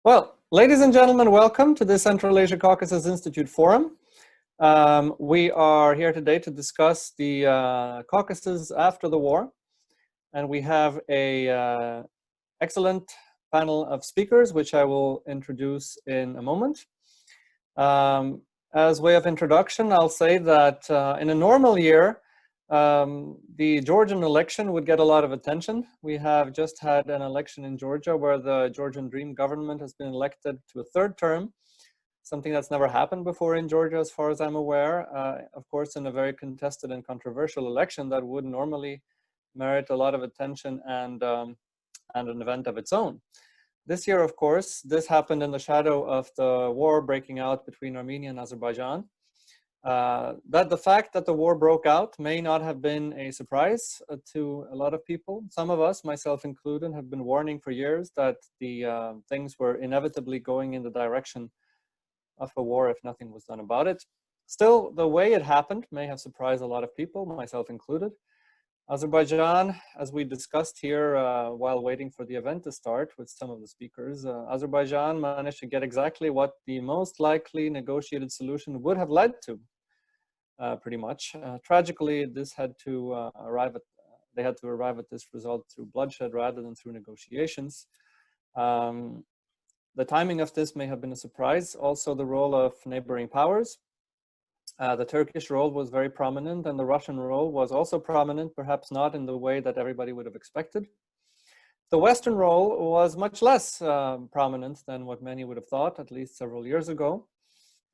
Well, ladies and gentlemen, welcome to the Central Asia-Caucasus Institute Forum. We are here today to discuss the Caucasus after the war, and we have a excellent panel of speakers, which I will introduce in a moment. As way of introduction, I'll say that in a normal year, the Georgian election would get a lot of attention. We have just had an election in Georgia where the Georgian Dream government has been elected to a third term, something that's never happened before in Georgia, as far as I'm aware. Of course, in a very contested and controversial election that would normally merit a lot of attention and an event of its own. This year, of course, this happened in the shadow of the war breaking out between Armenia and Azerbaijan. That the fact that the war broke out may not have been a surprise to a lot of people. Some of us, myself included, have been warning for years that the things were inevitably going in the direction of a war if nothing was done about it. Still, the way it happened may have surprised a lot of people, myself included. Azerbaijan, as we discussed here while waiting for the event to start with some of the speakers, Azerbaijan managed to get exactly what the most likely negotiated solution would have led to, pretty much. Tragically, this had to they had to arrive at this result through bloodshed rather than through negotiations. The timing of this may have been a surprise. Also, the role of neighboring powers. The Turkish role was very prominent, and the Russian role was also prominent, perhaps not in the way that everybody would have expected. The Western role was much less prominent than what many would have thought, at least several years ago.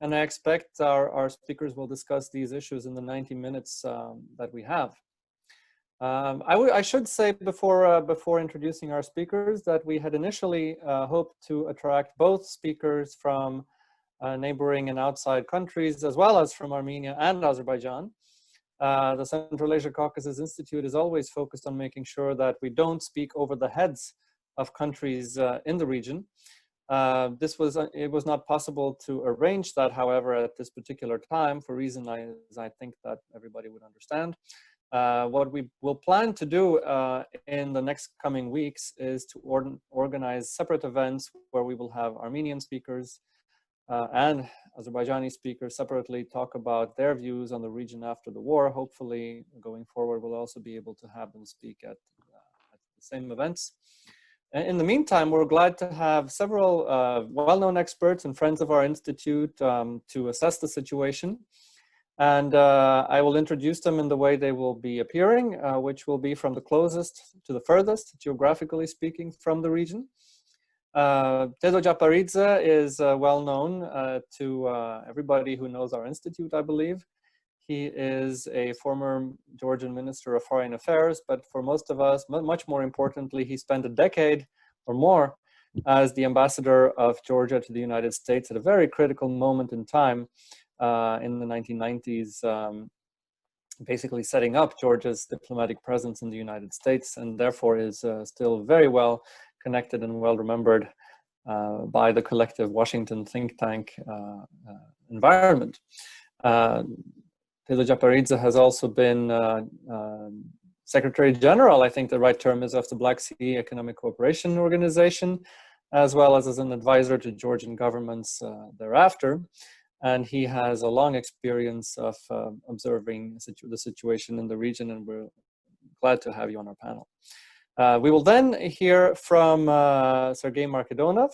And I expect our speakers will discuss these issues in the 90 minutes that we have. I should say before introducing our speakers that we had initially hoped to attract both speakers from neighboring and outside countries, as well as from Armenia and Azerbaijan. The Central Asia-Caucasus Institute is always focused on making sure that we don't speak over the heads of countries in the region. It was not possible to arrange that, however, at this particular time, for reasons I think that everybody would understand. What we will plan to do in the next coming weeks is to organize separate events where we will have Armenian speakers and Azerbaijani speakers separately talk about their views on the region after the war. Hopefully, going forward, we'll also be able to have them speak at the same events. In the meantime, we're glad to have several well-known experts and friends of our institute to assess the situation. And I will introduce them in the way they will be appearing, which will be from the closest to the furthest, geographically speaking, from the region. Tezo Japaridze is well known to everybody who knows our institute, I believe. He is a former Georgian Minister of Foreign Affairs, but for most of us, much more importantly, he spent a decade or more as the ambassador of Georgia to the United States at a very critical moment in time in the 1990s, basically setting up Georgia's diplomatic presence in the United States, and therefore is still very well connected and well remembered by the collective Washington think tank environment. Tezo Japaridze has also been Secretary General, I think the right term is, of the Black Sea Economic Cooperation Organization, as well as an advisor to Georgian governments thereafter. And he has a long experience of observing the situation in the region, and we're glad to have you on our panel. We will then hear from Sergei Markedonov,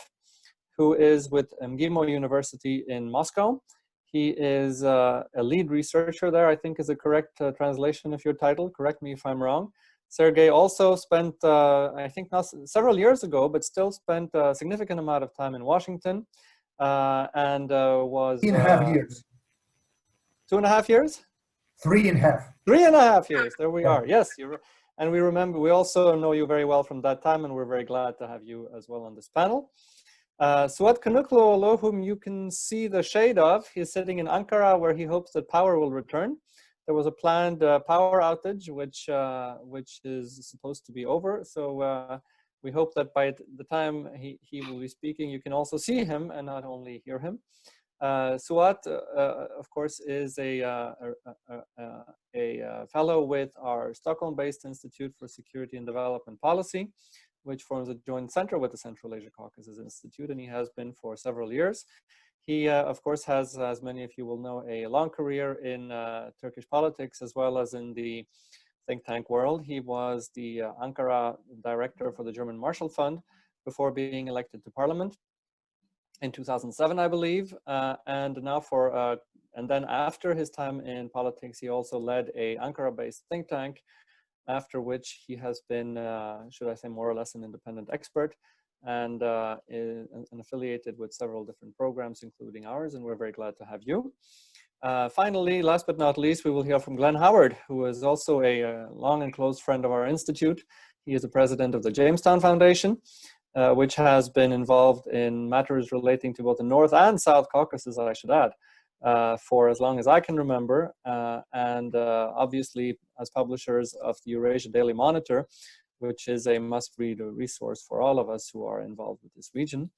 who is with MGIMO University in Moscow. He is a lead researcher there, I think is a correct translation of your title. Correct me if I'm wrong. Sergei also spent, I think not several years ago, but still spent a significant amount of time in Washington and was... 3.5 years. 2.5 years? 3.5. 3.5 years, there we are. Yes, and we also know you very well from that time, and we're very glad to have you as well on this panel. Suat Kanukluoğlu, whom you can see the shade of, he's sitting in Ankara where he hopes that power will return. There was a planned power outage, which is supposed to be over. So we hope that by the time he will be speaking, you can also see him and not only hear him. Suat, of course, is a fellow with our Stockholm-based Institute for Security and Development Policy. which forms a joint center with the Central Asia-Caucasus Institute, and he has been for several years. He, of course, has, as many of you will know, a long career in Turkish politics as well as in the think tank world. He was the Ankara director for the German Marshall Fund before being elected to parliament in 2007, I believe, and then after his time in politics, he also led a Ankara-based think tank, after which he has been, should I say, more or less an independent expert, and affiliated with several different programs, including ours, and we're very glad to have you. Finally, last but not least, we will hear from Glenn Howard, who is also a long and close friend of our institute. He is the president of the Jamestown Foundation, which has been involved in matters relating to both the North and South Caucasus, I should add, for as long as I can remember, and obviously as publishers of the Eurasia Daily Monitor, which is a must-read resource for all of us who are involved with this region.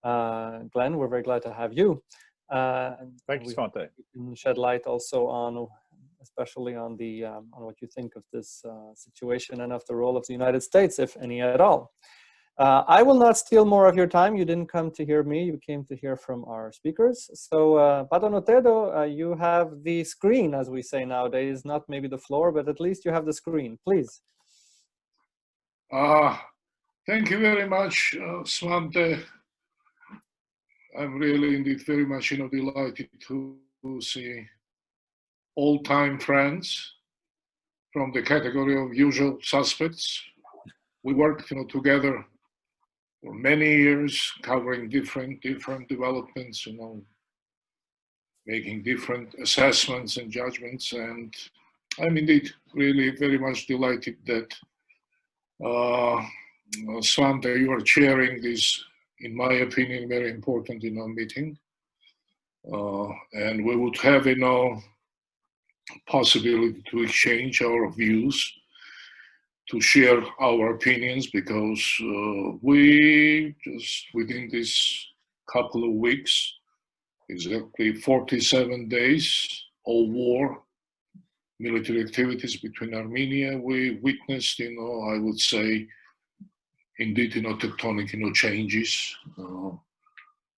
Glenn, we're very glad to have you. Thank you, Svante. You can shed light also on, especially on the on what you think of this situation and of the role of the United States, if any at all. I will not steal more of your time. You didn't come to hear me, you came to hear from our speakers. So, Padonotedo, you have the screen, as we say nowadays, not maybe the floor, but at least you have the screen, please. Thank you very much, Svante. I'm really indeed very much, delighted to see old-time friends from the category of usual suspects. We worked, together for many years, covering different developments, making different assessments and judgments. And I'm indeed really very much delighted that Svante, you are chairing this, in my opinion, very important, meeting. And we would have, possibility to exchange our views, to share our opinions, because we just within this couple of weeks, exactly 47 days of war, military activities between Armenia, we witnessed, I would say, indeed, tectonic, changes,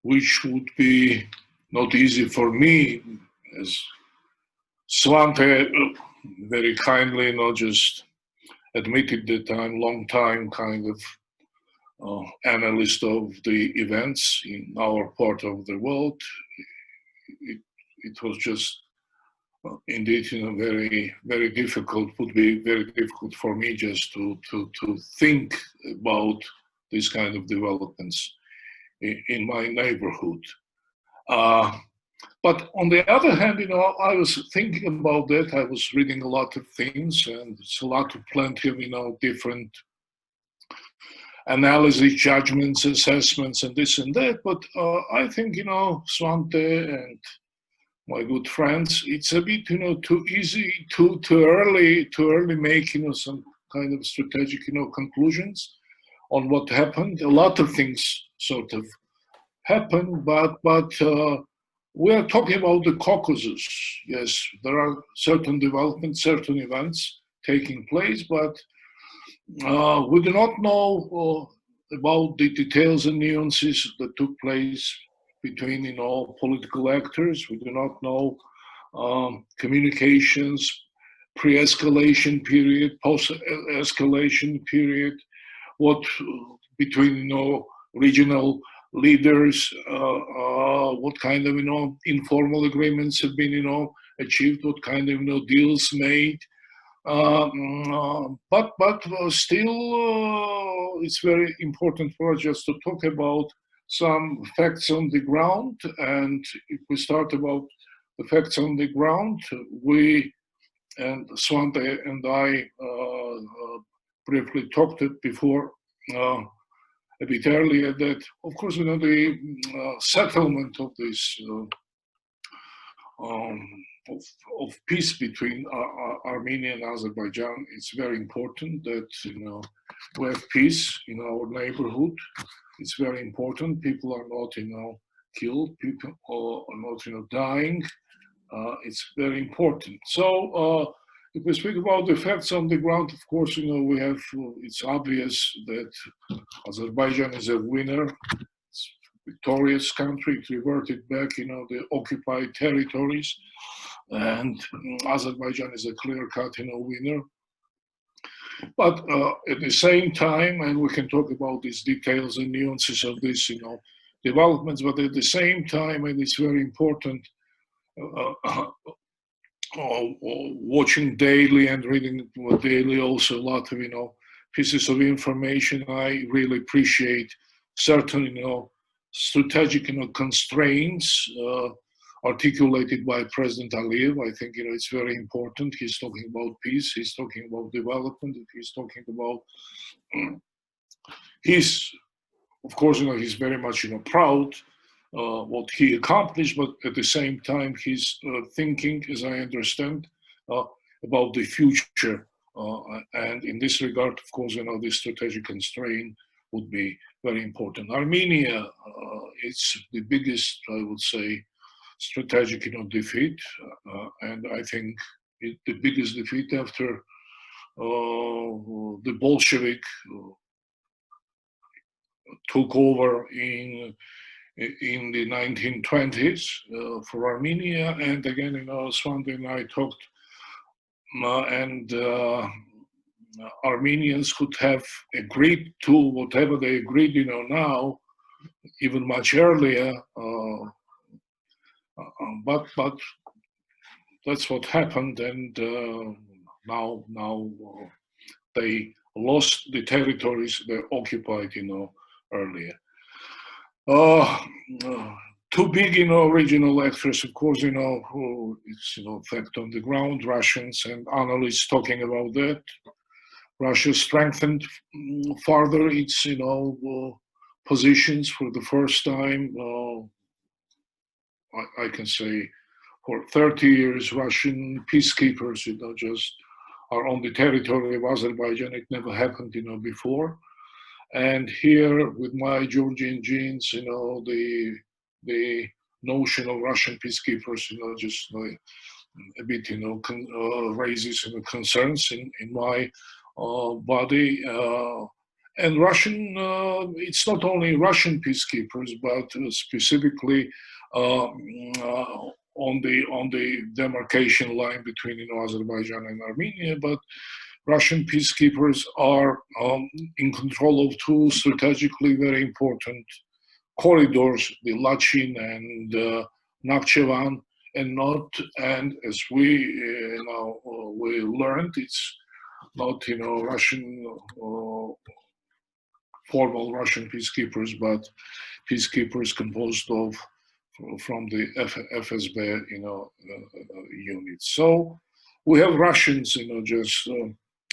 which would be not easy for me, as Svante very kindly, just admitted that I'm long time kind of analyst of the events in our part of the world. It was just indeed, very, very difficult, would be very difficult for me just to think about these kind of developments in my neighborhood. But on the other hand, I was thinking about that. I was reading a lot of things, and it's a lot of plenty of, different analysis, judgments, assessments, and this and that. But I think, Svante and my good friends, it's a bit, too easy, too early make, some kind of strategic, conclusions on what happened. A lot of things sort of happened, but we are talking about the Caucasus. Yes, there are certain developments, certain events taking place, but we do not know about the details and nuances that took place between, political actors. We do not know communications, pre-escalation period, post-escalation period, what between, regional leaders, what kind of, informal agreements have been, achieved, what kind of, deals made. But still, it's very important for us just to talk about some facts on the ground. And if we start about the facts on the ground, we, and Svante and I briefly talked it before a bit earlier, that of course, the settlement of this of peace between Armenia and Azerbaijan, it's very important that we have peace in our neighborhood. It's very important. People are not killed. People are not dying. It's very important. So if we speak about the facts on the ground, of course, we have, it's obvious that Azerbaijan is a winner. It's a victorious country. It reverted back, the occupied territories. And Azerbaijan is a clear-cut, winner. But at the same time, and we can talk about these details and nuances of this, developments, but at the same time, and it's very important, watching daily and reading daily also a lot of, pieces of information. I really appreciate certain, strategic, constraints articulated by President Aliyev. I think, it's very important. He's talking about peace. He's talking about development. He's talking about, of course, he's very much, proud what he accomplished, but at the same time, he's thinking, as I understand, about the future. And in this regard, of course, the strategic constraint would be very important. Armenia, it's the biggest, I would say, strategic, defeat, and I think the biggest defeat after the Bolshevik took over in the 1920s for Armenia. And again, Svante and I talked, and Armenians could have agreed to whatever they agreed, now, even much earlier. But that's what happened, and now they lost the territories they occupied, earlier. Two big, regional actors, of course, who it's, fact on the ground, Russians and analysts talking about that. Russia strengthened further its, positions for the first time. I can say for 30 years, Russian peacekeepers, just are on the territory of Azerbaijan. It never happened, before. And here, with my Georgian genes, the notion of Russian peacekeepers, just a bit, raises concerns in my body. And Russian, it's not only Russian peacekeepers, but specifically on the demarcation line between Azerbaijan and Armenia, but Russian peacekeepers are in control of two strategically very important corridors, the Lachin and Nakhchivan, and as we we learned, it's not Russian formal Russian peacekeepers, but peacekeepers composed of from the FSB units. So we have Russians just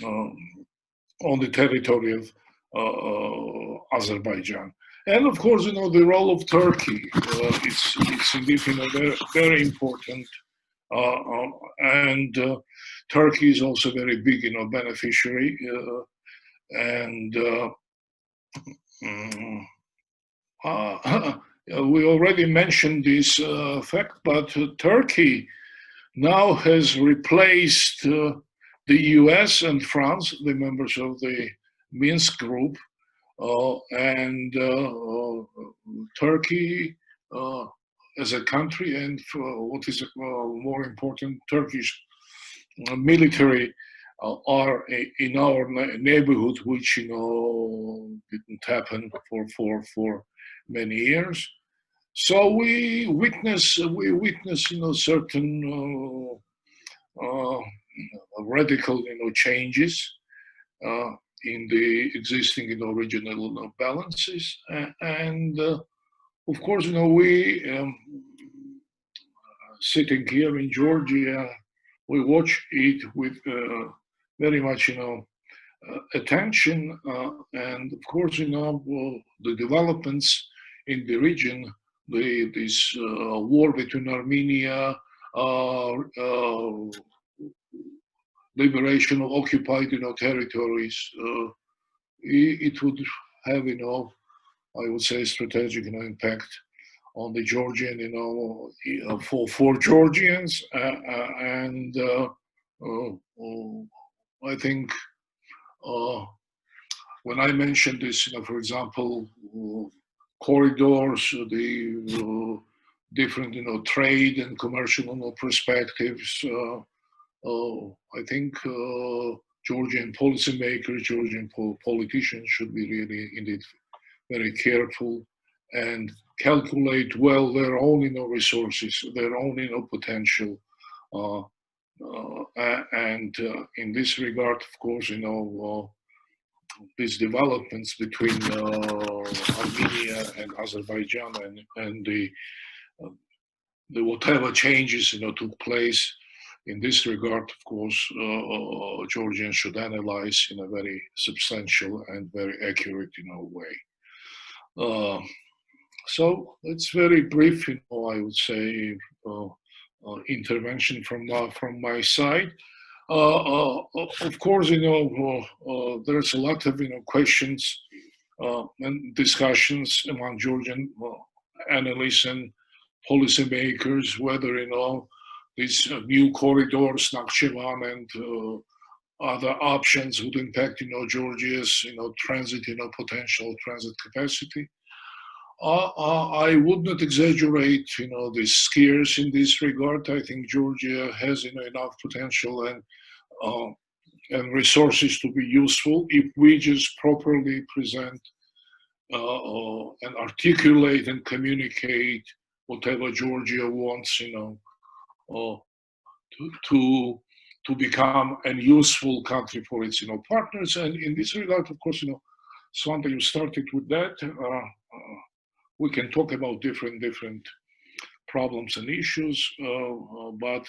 on the territory of Azerbaijan. And of course, the role of Turkey, it's indeed, very, very important. And Turkey is also very big, beneficiary. And we already mentioned this fact, but Turkey now has replaced the US and France, the members of the Minsk group, and Turkey as a country, and what is more important, Turkish military are in our neighborhood, which didn't happen for many years. So we witness certain radical changes in the existing regional balances, and of course we sitting here in Georgia, we watch it with very much attention, and of course the developments in the region, this war between Armenia, liberation of occupied territories, it would have I would say strategic impact on the Georgian for Georgians, and I think when I mentioned this, for example, corridors, the different, trade and commercial, perspectives. I think Georgian policymakers, Georgian politicians should be really, indeed, very careful and calculate well their own, resources, their own, potential. And in this regard, of course, these developments between Armenia and Azerbaijan and the whatever changes, took place in this regard, of course, Georgians should analyze in a very substantial and very accurate, way. So it's very brief, I would say, intervention from my side. Of course, there's a lot of questions and discussions among Georgian analysts and policymakers whether these new corridors, Nakhchivan and other options would impact Georgia's transit potential transit capacity. I would not exaggerate the scares in this regard. I think Georgia has enough potential and resources to be useful if we just properly present and articulate and communicate whatever Georgia wants, to become a useful country for its partners. And in this regard, of course, Svante, you started with that. We can talk about different problems and issues, but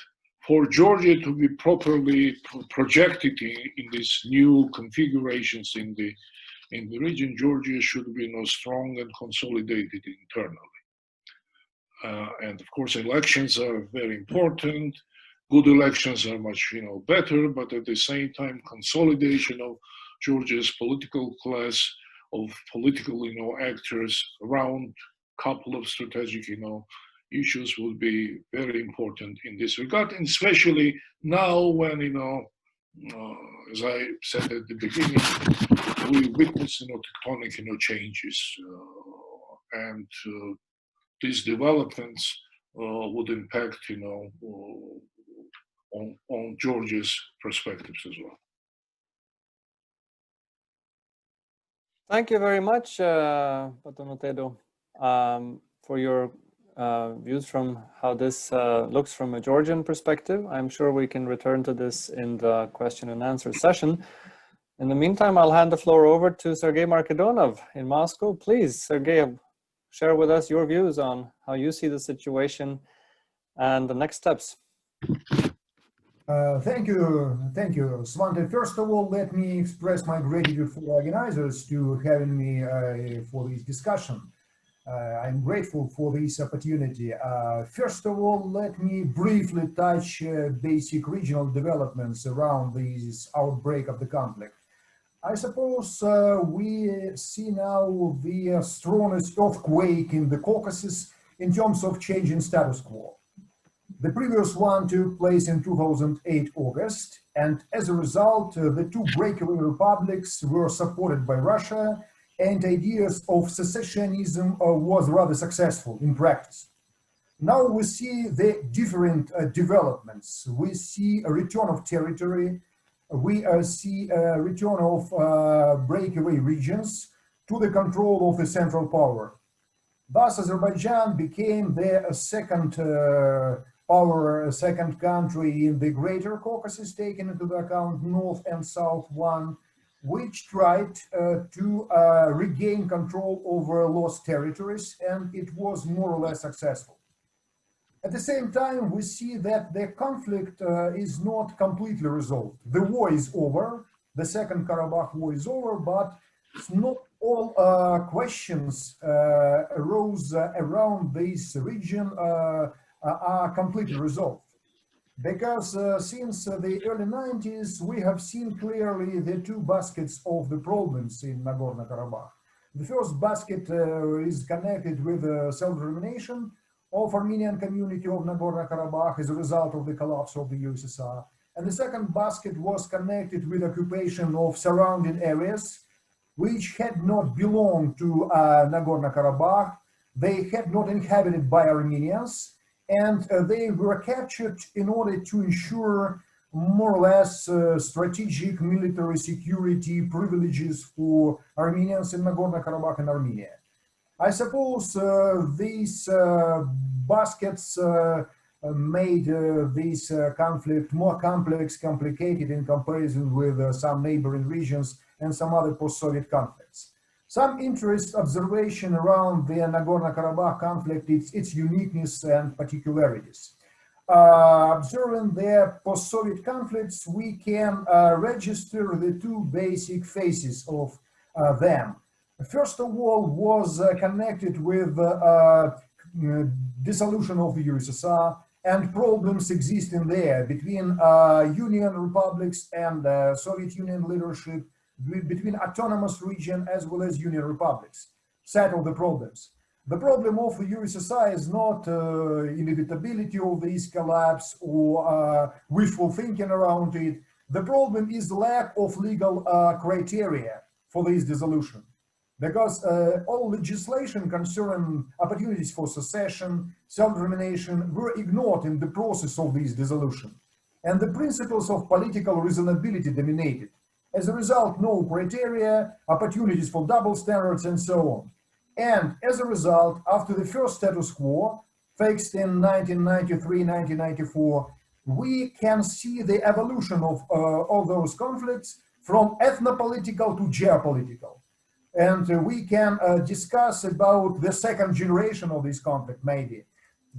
for Georgia to be properly projected in these new configurations in the region, Georgia should be strong and consolidated internally. And of course, elections are very important. Good elections are much better, but at the same time, consolidation of Georgia's political class, of political actors around a couple of strategic issues will be very important in this regard, and especially now when as I said at the beginning, we witness tectonic changes, and these developments would impact on Georgia's perspectives as well. Thank you very much, Patonotelo, for your views from how this looks from a Georgian perspective. I'm sure we can return to this in the question and answer session. In the meantime, I'll hand the floor over to Sergei Markedonov in Moscow. Please, Sergei, share with us your views on how you see the situation and the next steps. Thank you, Svante. First of all, let me express my gratitude for the organizers to having me for this discussion. I'm grateful for this opportunity. First of all, let me briefly touch basic regional developments around this outbreak of the conflict. I suppose we see now the strongest earthquake in the Caucasus in terms of changing status quo. The previous one took place in 2008 August, and as a result, the two breakaway republics were supported by Russia, and ideas of secessionism was rather successful in practice. Now we see the different developments. We see a return of territory. We see a return of breakaway regions to the control of the central power. Thus, Azerbaijan became the second power, second country in the Greater Caucasus, taking into account North and South one, which tried to regain control over lost territories, and it was more or less successful. At the same time, we see that the conflict is not completely resolved. The war is over, the Second Karabakh war is over, but not all questions arose around this region are completely resolved. Because since the early 90s, we have seen clearly the two baskets of the problems in Nagorno-Karabakh. The first basket is connected with self-determination of Armenian community of Nagorno-Karabakh as a result of the collapse of the USSR. and the second basket was connected with occupation of surrounding areas which had not belonged to Nagorno-Karabakh. They had not inhabited by Armenians, and they were captured in order to ensure more or less strategic military security privileges for Armenians in Nagorno-Karabakh and Armenia. I suppose these baskets made this conflict more complex, complicated in comparison with some neighboring regions and some other post-Soviet conflicts. Some interest observation around the Nagorno-Karabakh conflict, its uniqueness and particularities. Observing the post-Soviet conflicts, we can register the two basic phases of them. First of all, was connected with dissolution of the USSR and problems existing there between Union republics and Soviet Union leadership, between autonomous region as well as Union republics. Settle the problems. The problem of the USSR is not inevitability of this collapse or wishful thinking around it. The problem is lack of legal criteria for this dissolution, because all legislation concerning opportunities for secession, self-determination were ignored in the process of this dissolution, and the principles of political reasonability dominated. As a result, no criteria, opportunities for double standards, and so on. And as a result, after the first status quo, fixed in 1993-1994, we can see the evolution of all those conflicts from ethnopolitical to geopolitical. And we can discuss about the second generation of this conflict, maybe.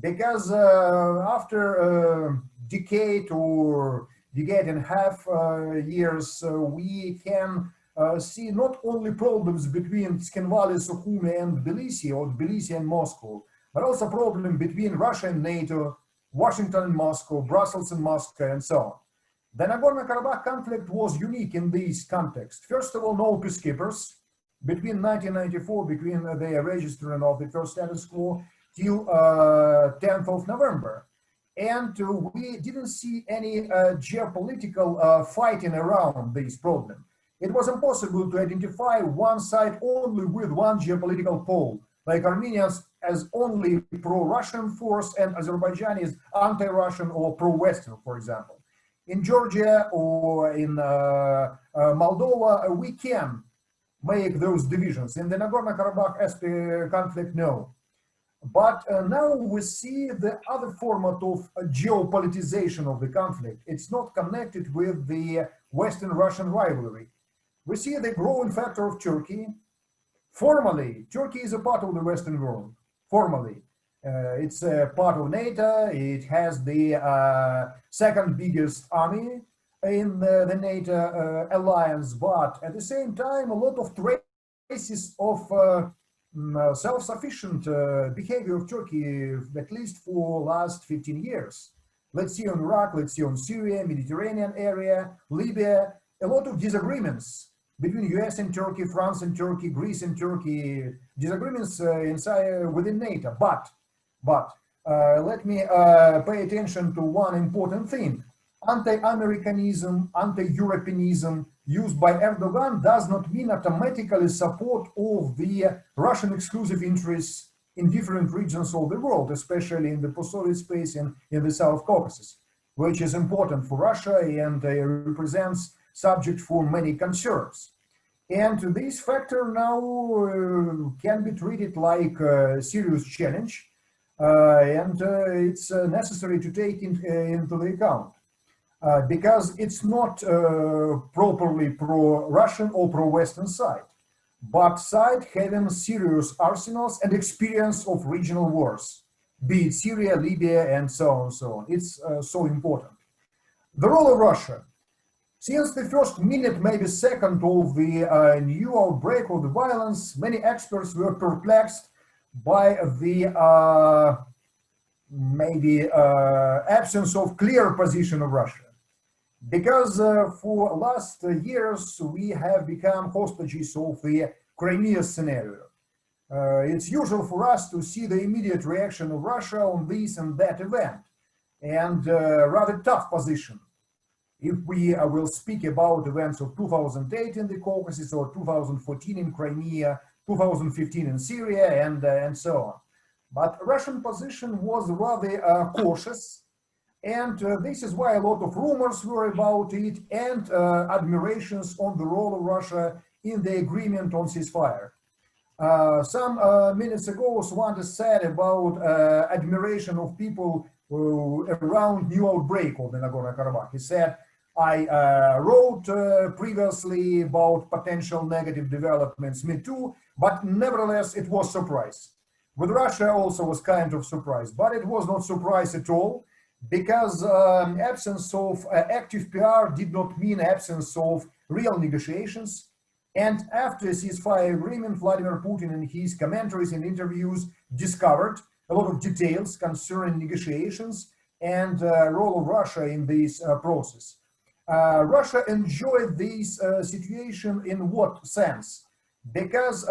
Because after a decade or decade and a half years, we can see not only problems between Tskhinvali, Sukhumi, and Tbilisi, or Tbilisi and Moscow, but also problem between Russia and NATO, Washington and Moscow, Brussels and Moscow, and so on. The Nagorno-Karabakh conflict was unique in this context. First of all, no peacekeepers. Between 1994, between the registering of the first status quo till 10th of November. And we didn't see any geopolitical fighting around this problem. It was impossible to identify one side only with one geopolitical pole, like Armenians as only pro-Russian force and Azerbaijan is anti-Russian or pro-Western, for example. In Georgia or in Moldova, we can make those divisions. In the Nagorno-Karabakh conflict, no. But now we see the other format of geopolitization of the conflict. It's not connected with the Western-Russian rivalry. We see the growing factor of Turkey. Formally, Turkey is a part of the Western world. Formally, it's a part of NATO. It has the second biggest army in the NATO alliance, but at the same time, a lot of traces of self-sufficient behavior of Turkey, at least for last 15 years. Let's see on Iraq, let's see on Syria, Mediterranean area, Libya, a lot of disagreements between US and Turkey, France and Turkey, Greece and Turkey, disagreements inside within NATO. But let me pay attention to one important thing. Anti-Americanism, anti-Europeanism used by Erdogan does not mean automatically support of the Russian exclusive interests in different regions of the world, especially in the post-Soviet space and in the South Caucasus, which is important for Russia and represents subject for many concerns. And this factor now can be treated like a serious challenge, and it's necessary to take into the account. Because it's not properly pro-Russian or pro-Western side, but side having serious arsenals and experience of regional wars, be it Syria, Libya, and so on and so on. It's so important. The role of Russia. Since the first minute, maybe second of the new outbreak of the violence, many experts were perplexed by the absence of clear position of Russia. Because for last years, we have become hostages of the Crimea scenario. It's usual for us to see the immediate reaction of Russia on this and that event, and rather tough position. if we will speak about events of 2008 in the Caucasus or 2014 in Crimea, 2015 in Syria, and so on. But Russian position was rather cautious, and this is why a lot of rumors were about it and admirations on the role of Russia in the agreement on ceasefire. Some minutes ago, Svante said about admiration of people around new outbreak of the Nagorno-Karabakh. He said, I wrote previously about potential negative developments, me too, but nevertheless, it was surprise. With Russia also was kind of surprise, but it was not surprise at all, because absence of active PR did not mean absence of real negotiations. And after a ceasefire agreement, Vladimir Putin in his commentaries and interviews discovered a lot of details concerning negotiations and role of Russia in this process. Russia enjoyed this situation in what sense? Because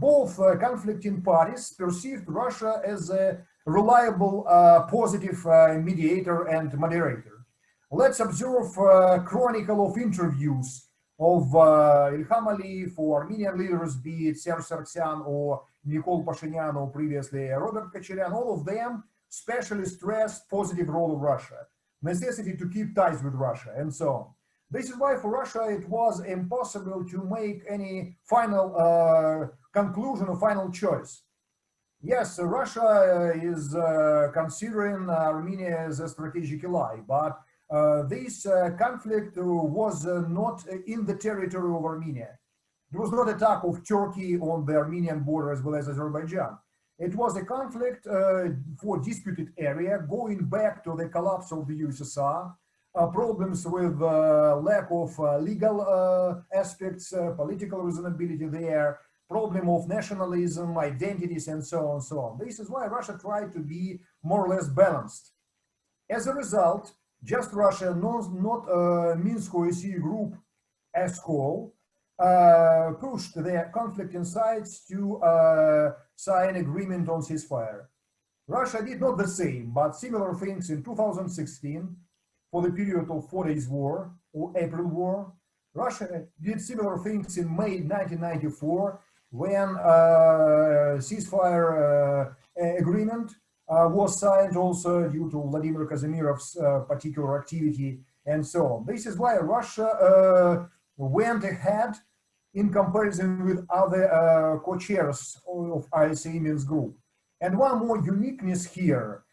both conflicting parties perceived Russia as a reliable, positive mediator and moderator. Let's observe a chronicle of interviews of Ilham Aliyev for Armenian leaders, be it Serge Sargsyan or Nikol Pashinyan or previously Robert Kacharyan. All of them specially stressed positive role of Russia, necessity to keep ties with Russia, and so on. This is why for Russia it was impossible to make any final conclusion or final choice. Yes, Russia is considering Armenia as a strategic ally, but this conflict was not in the territory of Armenia. There was not attack of Turkey on the Armenian border as well as Azerbaijan. It was a conflict for disputed area going back to the collapse of the USSR, problems with lack of legal aspects, political reasonability there, problem of nationalism, identities, and so on and so on. This is why Russia tried to be more or less balanced. As a result, just Russia, not Minsk OSCE group as whole, pushed the conflicting sides to sign agreement on ceasefire. Russia did not the same, but similar things in 2016 for the period of 4 days war or April war. Russia did similar things in May 1994 when ceasefire agreement was signed also due to Vladimir Kazimirov's particular activity and so on. This is why Russia went ahead in comparison with other co-chairs of ISA Minsk group. And one more uniqueness here,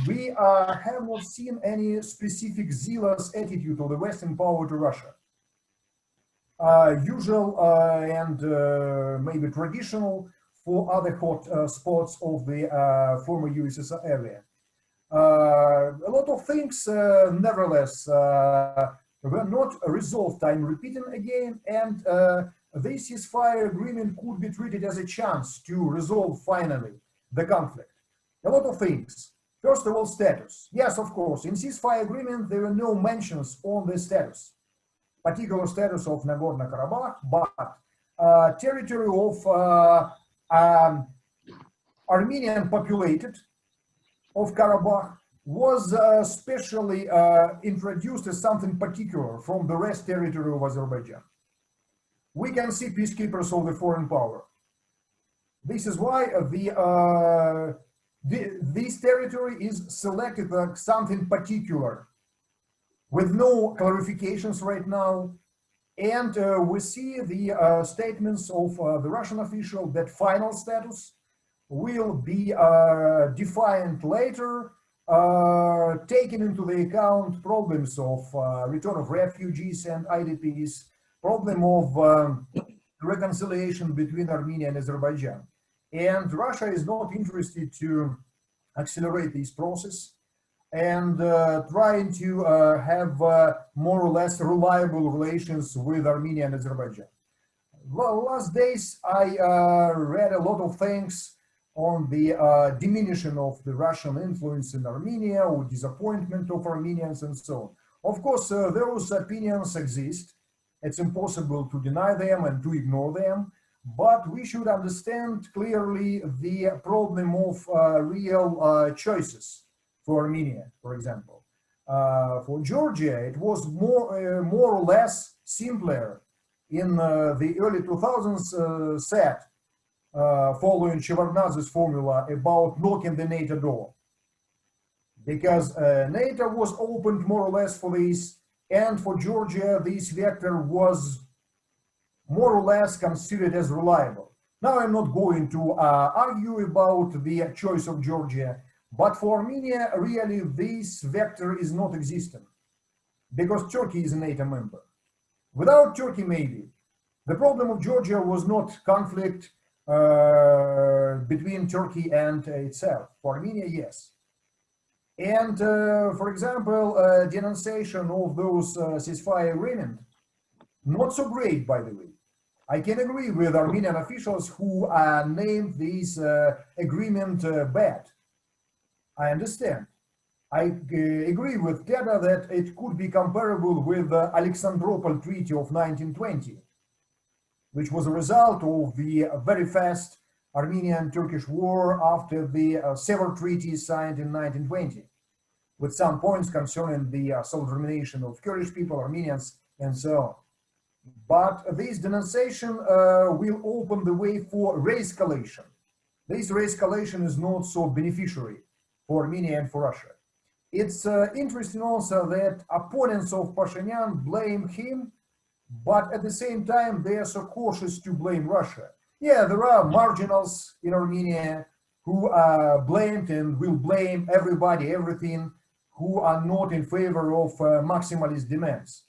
we have not seen any specific zealous attitude of the Western power to Russia. Usual and maybe traditional for other hot spots of the former USSR area. A lot of things, nevertheless, were not resolved, I'm repeating again, and this ceasefire agreement could be treated as a chance to resolve finally the conflict. A lot of things. First of all, status. Yes, of course, in ceasefire agreement, there were no mentions on the status, particular status of Nagorno-Karabakh, but territory of Armenian populated of Karabakh was specially introduced as something particular from the rest territory of Azerbaijan. We can see peacekeepers of the foreign power. This is why this territory is selected as something particular, with no clarifications right now. And we see the statements of the Russian official that final status will be defined later, taking into the account problems of return of refugees and IDPs, problem of reconciliation between Armenia and Azerbaijan. And Russia is not interested to accelerate this process and trying to have more or less reliable relations with Armenia and Azerbaijan. Well, last days I read a lot of things on the diminishing of the Russian influence in Armenia or disappointment of Armenians and so on. Of course, those opinions exist. It's impossible to deny them and to ignore them, but we should understand clearly the problem of real choices for Armenia, for example. For Georgia, it was more or less simpler in the early 2000s set, following Shevardnadze's formula about knocking the NATO door. Because NATO was opened more or less for this, and for Georgia, this vector was more or less considered as reliable. Now, I'm not going to argue about the choice of Georgia, but for Armenia, really, this vector is not existent, because Turkey is a NATO member. Without Turkey, maybe. The problem of Georgia was not conflict between Turkey and itself. For Armenia, yes. And, for example, denunciation of those ceasefire agreement, not so great, by the way. I can agree with Armenian officials who named this agreement bad. I understand. I agree with Teda that it could be comparable with the Alexandropol Treaty of 1920, which was a result of the very fast Armenian-Turkish war after the several treaties signed in 1920, with some points concerning the self-determination of Kurdish people, Armenians, and so on. But this denunciation will open the way for re-escalation. This re-escalation is not so beneficiary for Armenia and for Russia. It's interesting also that opponents of Pashinyan blame him, but at the same time, they are so cautious to blame Russia. Yeah, there are marginals in Armenia who are blamed and will blame everybody, everything, who are not in favor of maximalist demands.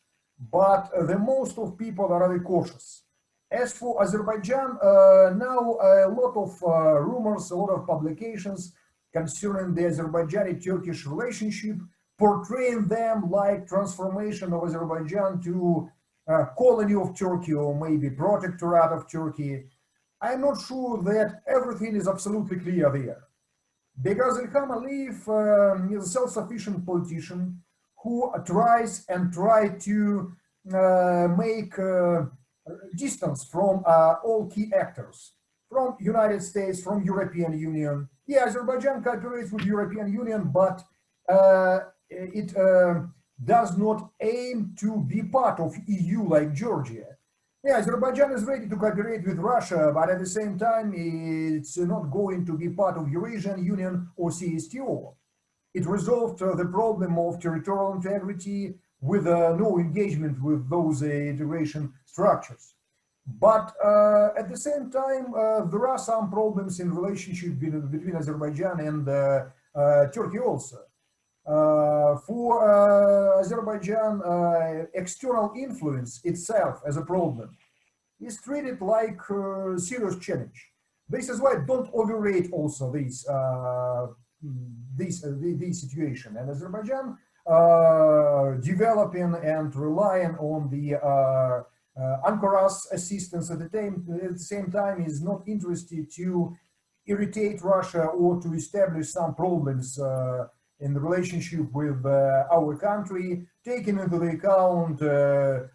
But the most of people are very cautious. As for Azerbaijan, now a lot of rumors, a lot of publications concerning the Azerbaijani-Turkish relationship, portraying them like transformation of Azerbaijan to a colony of Turkey or maybe protectorate of Turkey. I'm not sure that everything is absolutely clear there. Because Ilham Aliyev is a self-sufficient politician who tries to make distance from all key actors, from United States, from European Union. Yeah, Azerbaijan cooperates with European Union, but it does not aim to be part of EU like Georgia. Yeah, Azerbaijan is ready to cooperate with Russia, but at the same time, it's not going to be part of Eurasian Union or CSTO. It resolved the problem of territorial integrity with no engagement with those integration structures. But at the same time, there are some problems in relationship between Azerbaijan and Turkey also. For Azerbaijan, external influence itself as a problem is treated like a serious challenge. This is why don't overrate also this situation. And Azerbaijan developing and relying on the Ankara's assistance at the same time is not interested to irritate Russia or to establish some problems in the relationship with our country, taking into the account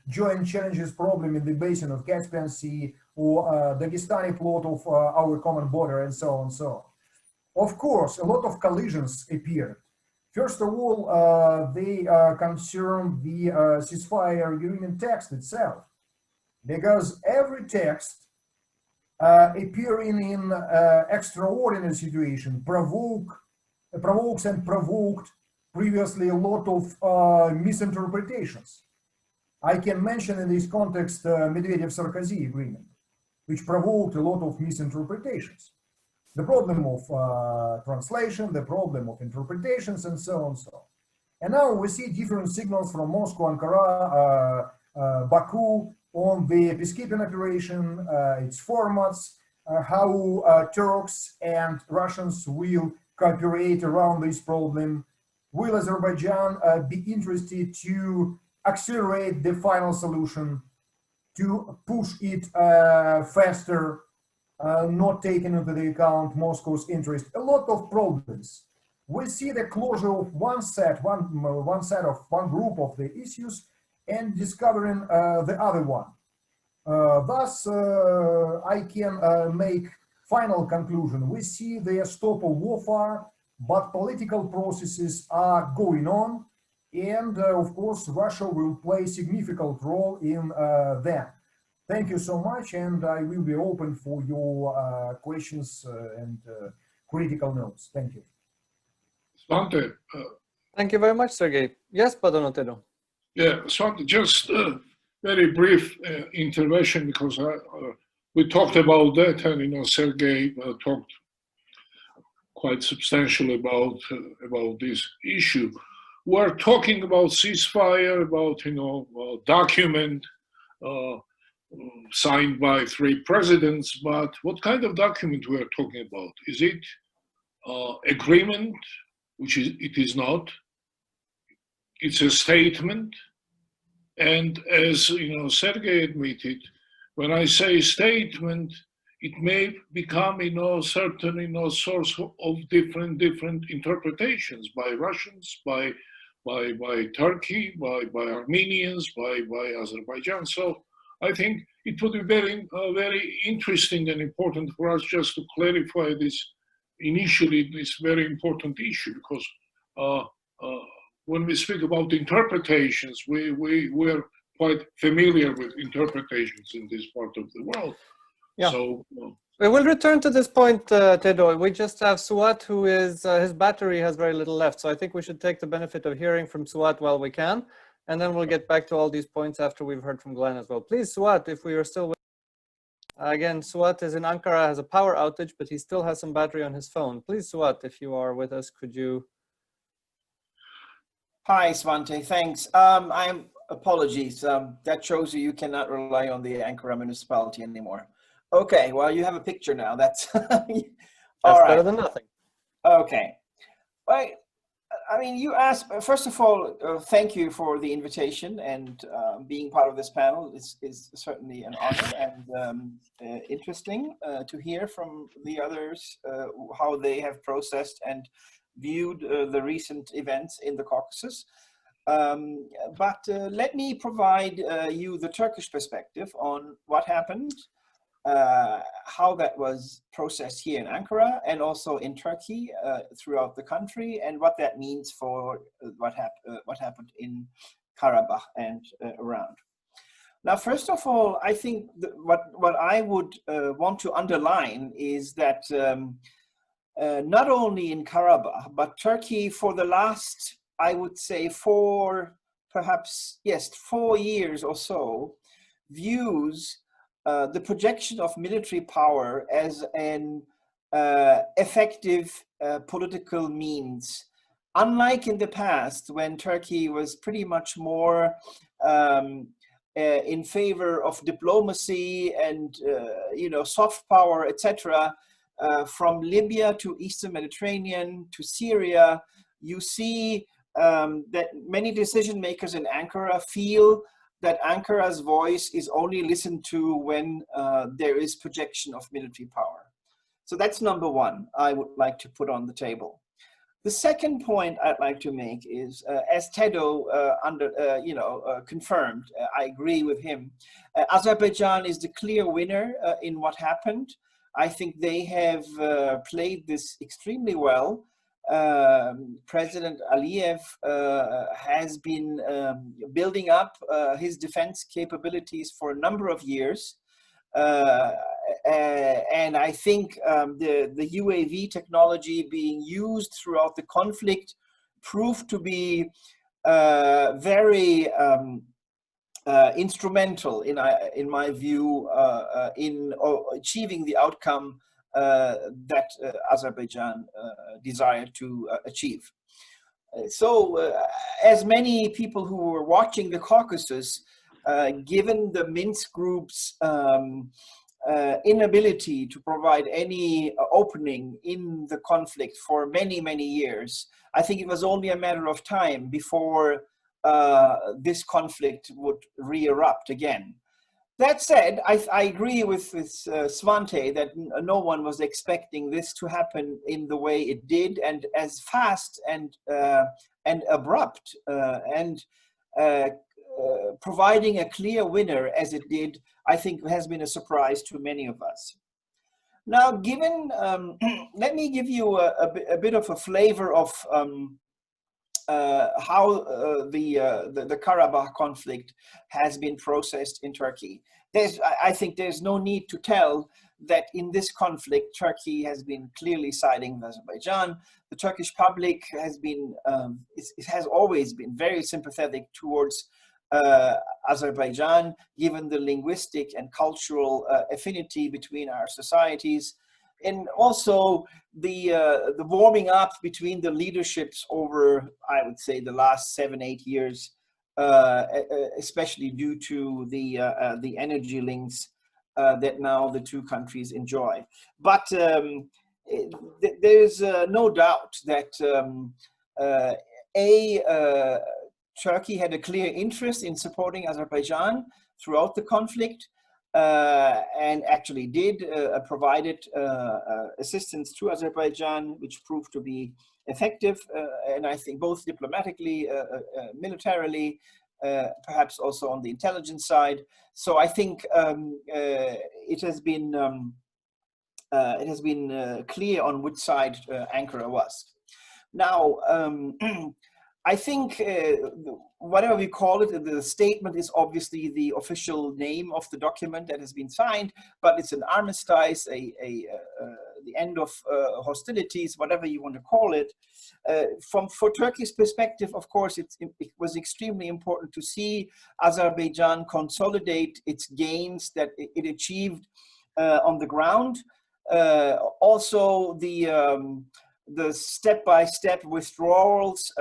joint challenges problem in the basin of Caspian Sea or Dagestani plot of our common border and so on and so on. Of course, a lot of collisions appeared. First of all, they concern the ceasefire agreement text itself, because every text appearing in extraordinary situation provokes and provoked previously a lot of misinterpretations. I can mention in this context Medvedev-Sarkozy agreement, which provoked a lot of misinterpretations. The problem of translation, the problem of interpretations, and so on and so on. And now we see different signals from Moscow, Ankara, Baku on the peacekeeping operation, its formats, how Turks and Russians will cooperate around this problem. Will Azerbaijan be interested to accelerate the final solution, to push it faster, not taking into the account Moscow's interest? A lot of problems. We see the closure of one group of the issues and discovering the other one. Thus, I can make final conclusion. We see the stop of warfare, but political processes are going on. And of course, Russia will play a significant role in them. Thank you so much, and I will be open for your questions and critical notes. Thank you. Svante, Thank you very much, Sergey. Yes, Moderator. yeah, Svante, just very brief intervention, because we talked about that, and Sergey talked quite substantially about this issue. We're talking about ceasefire, about document signed by 3 presidents, but what kind of document we are talking about? Is it agreement, which it is not? It's a statement, and as Sergey admitted, when I say statement, it may become certain source of different interpretations by Russians, by Turkey, by Armenians, by Azerbaijan. So I think it would be very interesting and important for us just to clarify this very important issue, because when we speak about interpretations, we're quite familiar with interpretations in this part of the world. Yeah. So we will return to this point, Tedo. We just have Suat, who is, his battery has very little left. So I think we should take the benefit of hearing from Suat while we can. And then we'll get back to all these points after we've heard from Glenn as well. Please, Suat, if we are still with again, Suat is in Ankara, has a power outage, but he still has some battery on his phone. Please, Suat, if you are with us, could you? Hi, Svante, thanks. Apologies. That shows you cannot rely on the Ankara municipality anymore. Okay, well, you have a picture now. That's all right. Better than nothing. Okay. Well, I mean, you asked, first of all, thank you for the invitation, and being part of this panel is certainly an honor, and interesting to hear from the others how they have processed and viewed the recent events in the Caucasus. But let me provide you the Turkish perspective on what happened, how that was processed here in Ankara and also in Turkey throughout the country, and what that means for what happened in Karabakh and around. Now, first of all, I think what I would want to underline is that not only in Karabakh, but Turkey for the last, I would say, 4 years or so, views the projection of military power as an effective political means. Unlike in the past, when Turkey was pretty much more in favor of diplomacy and soft power, etc., from Libya to Eastern Mediterranean to Syria, you see that many decision makers in Ankara feel that Ankara's voice is only listened to when there is projection of military power. So that's number one I would like to put on the table. The second point I'd like to make is, as Tedo confirmed, I agree with him, Azerbaijan is the clear winner in what happened. I think they have played this extremely well. President Aliyev has been building up his defense capabilities for a number of years. And I think the UAV technology being used throughout the conflict proved to be very instrumental, in my view, in achieving the outcome that Azerbaijan desired to achieve. So, as many people who were watching the Caucasus, given the Minsk group's inability to provide any opening in the conflict for many, many years, I think it was only a matter of time before this conflict would re-erupt again. That said, I agree with Svante that no one was expecting this to happen in the way it did, and as fast and abrupt, and providing a clear winner as it did, I think has been a surprise to many of us. Now, given, let me give you a bit of a flavor of the Karabakh conflict has been processed in Turkey. I think there's no need to tell that in this conflict, Turkey has been clearly siding with Azerbaijan. The Turkish public has been, it has always been very sympathetic towards Azerbaijan, given the linguistic and cultural affinity between our societies. And also the warming up between the leaderships over, I would say, the last 7-8 years, especially due to the energy links that now the two countries enjoy. But there's no doubt that Turkey had a clear interest in supporting Azerbaijan throughout the conflict. And actually provided assistance to Azerbaijan, which proved to be effective, and I think both diplomatically, militarily, perhaps also on the intelligence side. So I think it has been clear on which side Ankara was. Now, I think whatever we call it, the statement is obviously the official name of the document that has been signed, but it's an armistice, the end of hostilities, whatever you want to call it. For Turkey's perspective, of course, it was extremely important to see Azerbaijan consolidate its gains that it achieved on the ground. Also, the step-by-step withdrawals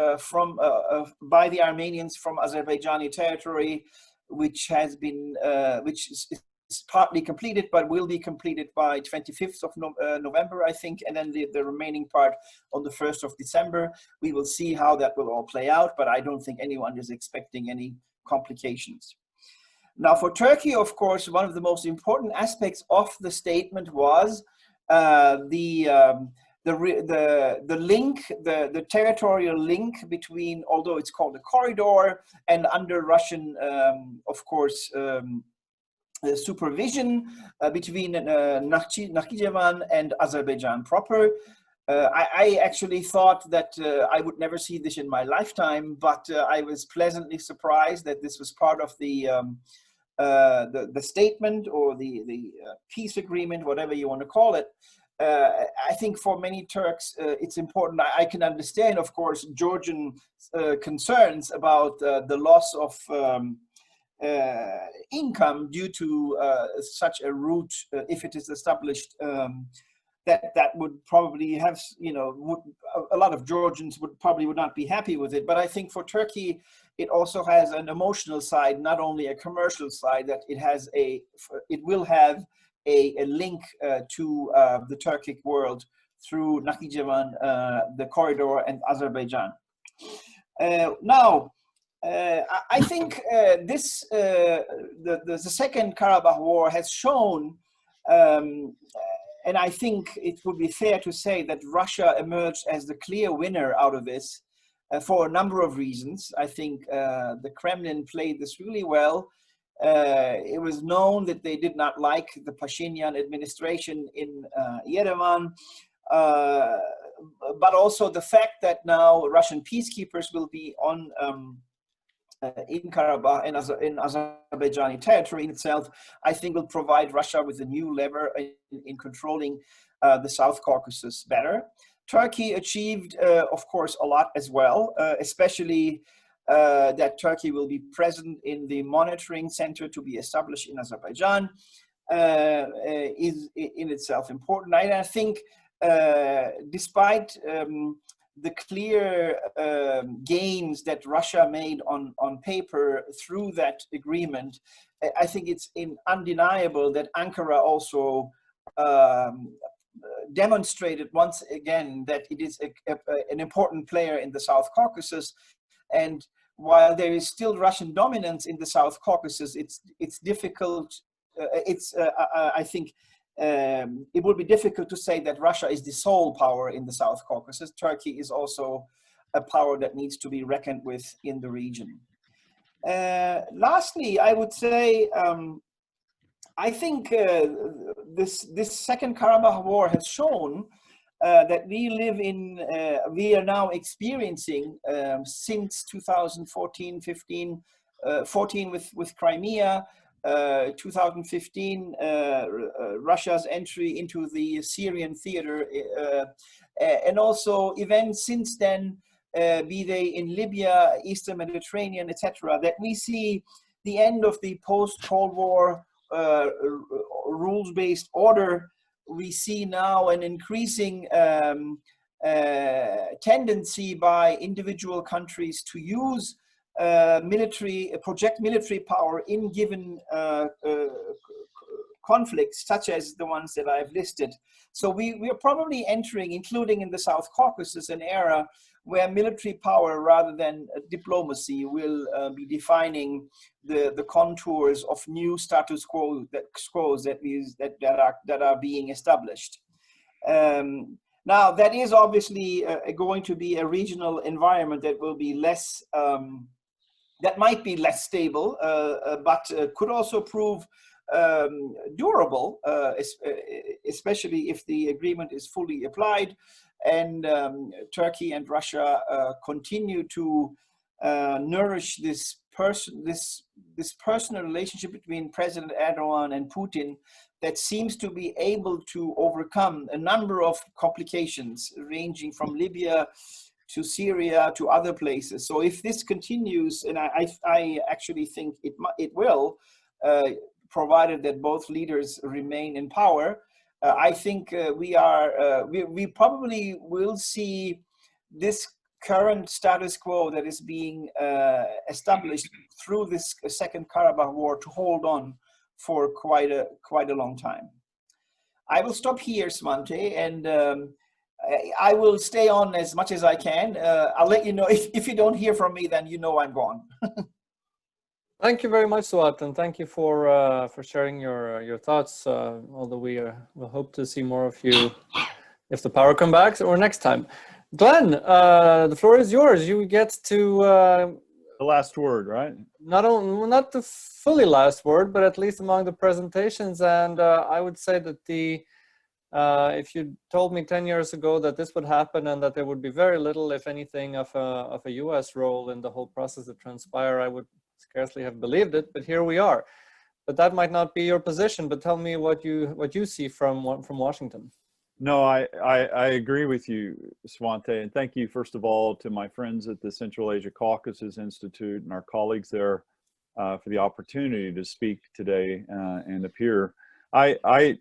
by the Armenians from Azerbaijani territory, which is partly completed, but will be completed by 25th of November, I think, and then the remaining part on the 1st of December. We will see how that will all play out, but I don't think anyone is expecting any complications. Now, for Turkey, of course, one of the most important aspects of the statement was the link, the territorial link between, although it's called a corridor, and under Russian, of course, supervision between Nakhchivan and Azerbaijan proper. I actually thought that I would never see this in my lifetime, but I was pleasantly surprised that this was part of the statement or the peace agreement, whatever you want to call it. I think for many Turks, it's important. I can understand, of course, Georgian concerns about the loss of income due to such a route, if it is established, that would probably have, a lot of Georgians would not be happy with it. But I think for Turkey, it also has an emotional side, not only a commercial side, that it will have a link to the Turkic world through Nakhchivan, the corridor, and Azerbaijan. Now, I think the Second Karabakh War has shown, and I think it would be fair to say that Russia emerged as the clear winner out of this for a number of reasons. I think the Kremlin played this really well. It was known that they did not like the Pashinyan administration in Yerevan, but also the fact that now Russian peacekeepers will be in Karabakh and in Azerbaijani territory in itself, I think will provide Russia with a new lever in controlling the South Caucasus better. Turkey achieved, of course, a lot as well, especially that Turkey will be present in the monitoring center to be established in Azerbaijan is in itself important. And I think despite the clear gains that Russia made on paper through that agreement, I think it's undeniable that Ankara also demonstrated once again that it is an important player in the South Caucasus. And while there is still Russian dominance in the South Caucasus, it's difficult. I think it would be difficult to say that Russia is the sole power in the South Caucasus. Turkey is also a power that needs to be reckoned with in the region. Lastly, I would say I think this Second Karabakh War has shown that we live in, we are now experiencing since 2014, 15, 14 with Crimea, 2015, Russia's entry into the Syrian theater, and also events since then, be they in Libya, Eastern Mediterranean, etc., that we see the end of the post-Cold War rules-based order. We see now an increasing tendency by individual countries to use project military power in given conflicts, such as the ones that I've listed. So we are probably entering, including in the South Caucasus, an era where military power rather than diplomacy will be defining the contours of new status quos that are being established. Now, that is obviously going to be a regional environment that will be less, that might be less stable, but could also prove durable, especially if the agreement is fully applied and Turkey and Russia continue to nourish this personal relationship between President Erdogan and Putin that seems to be able to overcome a number of complications ranging from Libya to Syria to other places. So if this continues, and I actually think it will, provided that both leaders remain in power, I think we probably will see this current status quo that is being established through this Second Karabakh War to hold on for quite a long time. I will stop here, Svante, and I will stay on as much as I can. I'll let you know if you don't hear from me, then you know I'm gone. Thank you very much, Swat, and thank you for sharing your thoughts. Although we'll hope to see more of you if the power comes back or next time. Glenn, the floor is yours. You get to the last word, right? Not the fully last word, but at least among the presentations. And I would say that if you told me 10 years ago that this would happen and that there would be very little, if anything, of a U.S. role in the whole process that transpire, I would scarcely have believed it. But here we are. But that might not be your position. But tell me what you see from Washington. No, I agree with you, Svante, and thank you, first of all, to my friends at the Central Asia-Caucasus Institute and our colleagues there for the opportunity to speak today and appear. I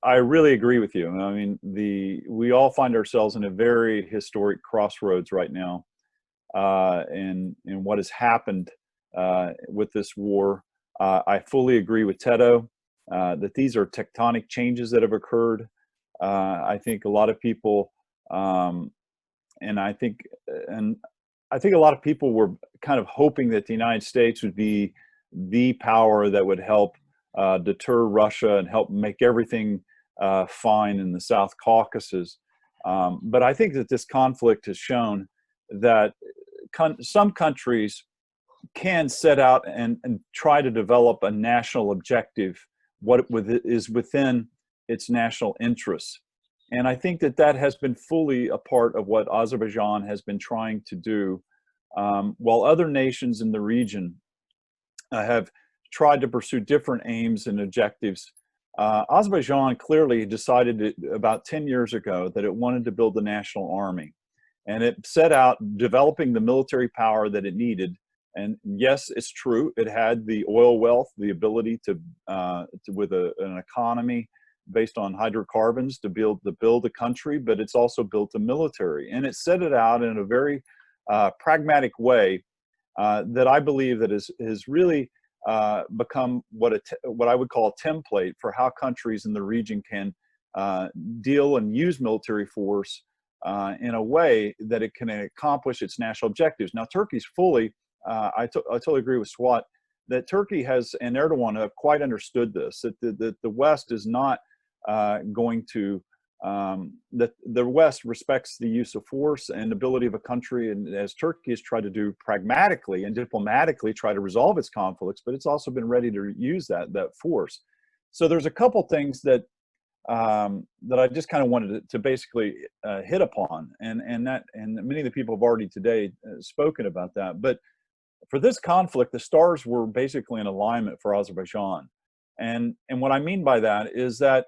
really agree with you. I mean, we all find ourselves in a very historic crossroads right now in what has happened with this war. I fully agree with Tedo that these are tectonic changes that have occurred. I think a lot of people, and I think a lot of people were kind of hoping that the United States would be the power that would help deter Russia and help make everything fine in the South Caucasus. But I think that this conflict has shown that some countries can set out and try to develop a national objective, what is within its national interests. And I think that has been fully a part of what Azerbaijan has been trying to do, while other nations in the region have tried to pursue different aims and objectives. Azerbaijan clearly decided about 10 years ago that it wanted to build a national army. And it set out developing the military power that it needed. And yes, it's true, it had the oil wealth, the ability to with an economy based on hydrocarbons to build a country, but it's also built a military. And it set it out in a very pragmatic way that I believe that has really become what I would call a template for how countries in the region can deal and use military force in a way that it can accomplish its national objectives. Now, Turkey's fully, I totally agree with Swat, that Turkey has, and Erdogan have quite understood this, that the West is not going to, that the West respects the use of force and ability of a country, and as Turkey has tried to do pragmatically and diplomatically try to resolve its conflicts, but it's also been ready to use that force. So there's a couple things that that I just kind of wanted to basically hit upon, and many of the people have already today spoken about that. But for this conflict, the stars were basically in alignment for Azerbaijan, and what I mean by that is that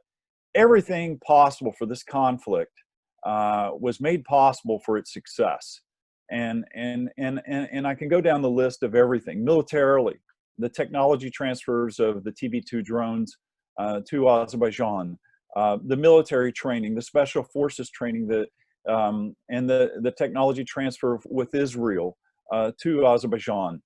everything possible for this conflict was made possible for its success, and I can go down the list of everything. Militarily, the technology transfers of the TB2 drones to Azerbaijan, the military training, the special forces training, and the technology transfer with Israel to Azerbaijan.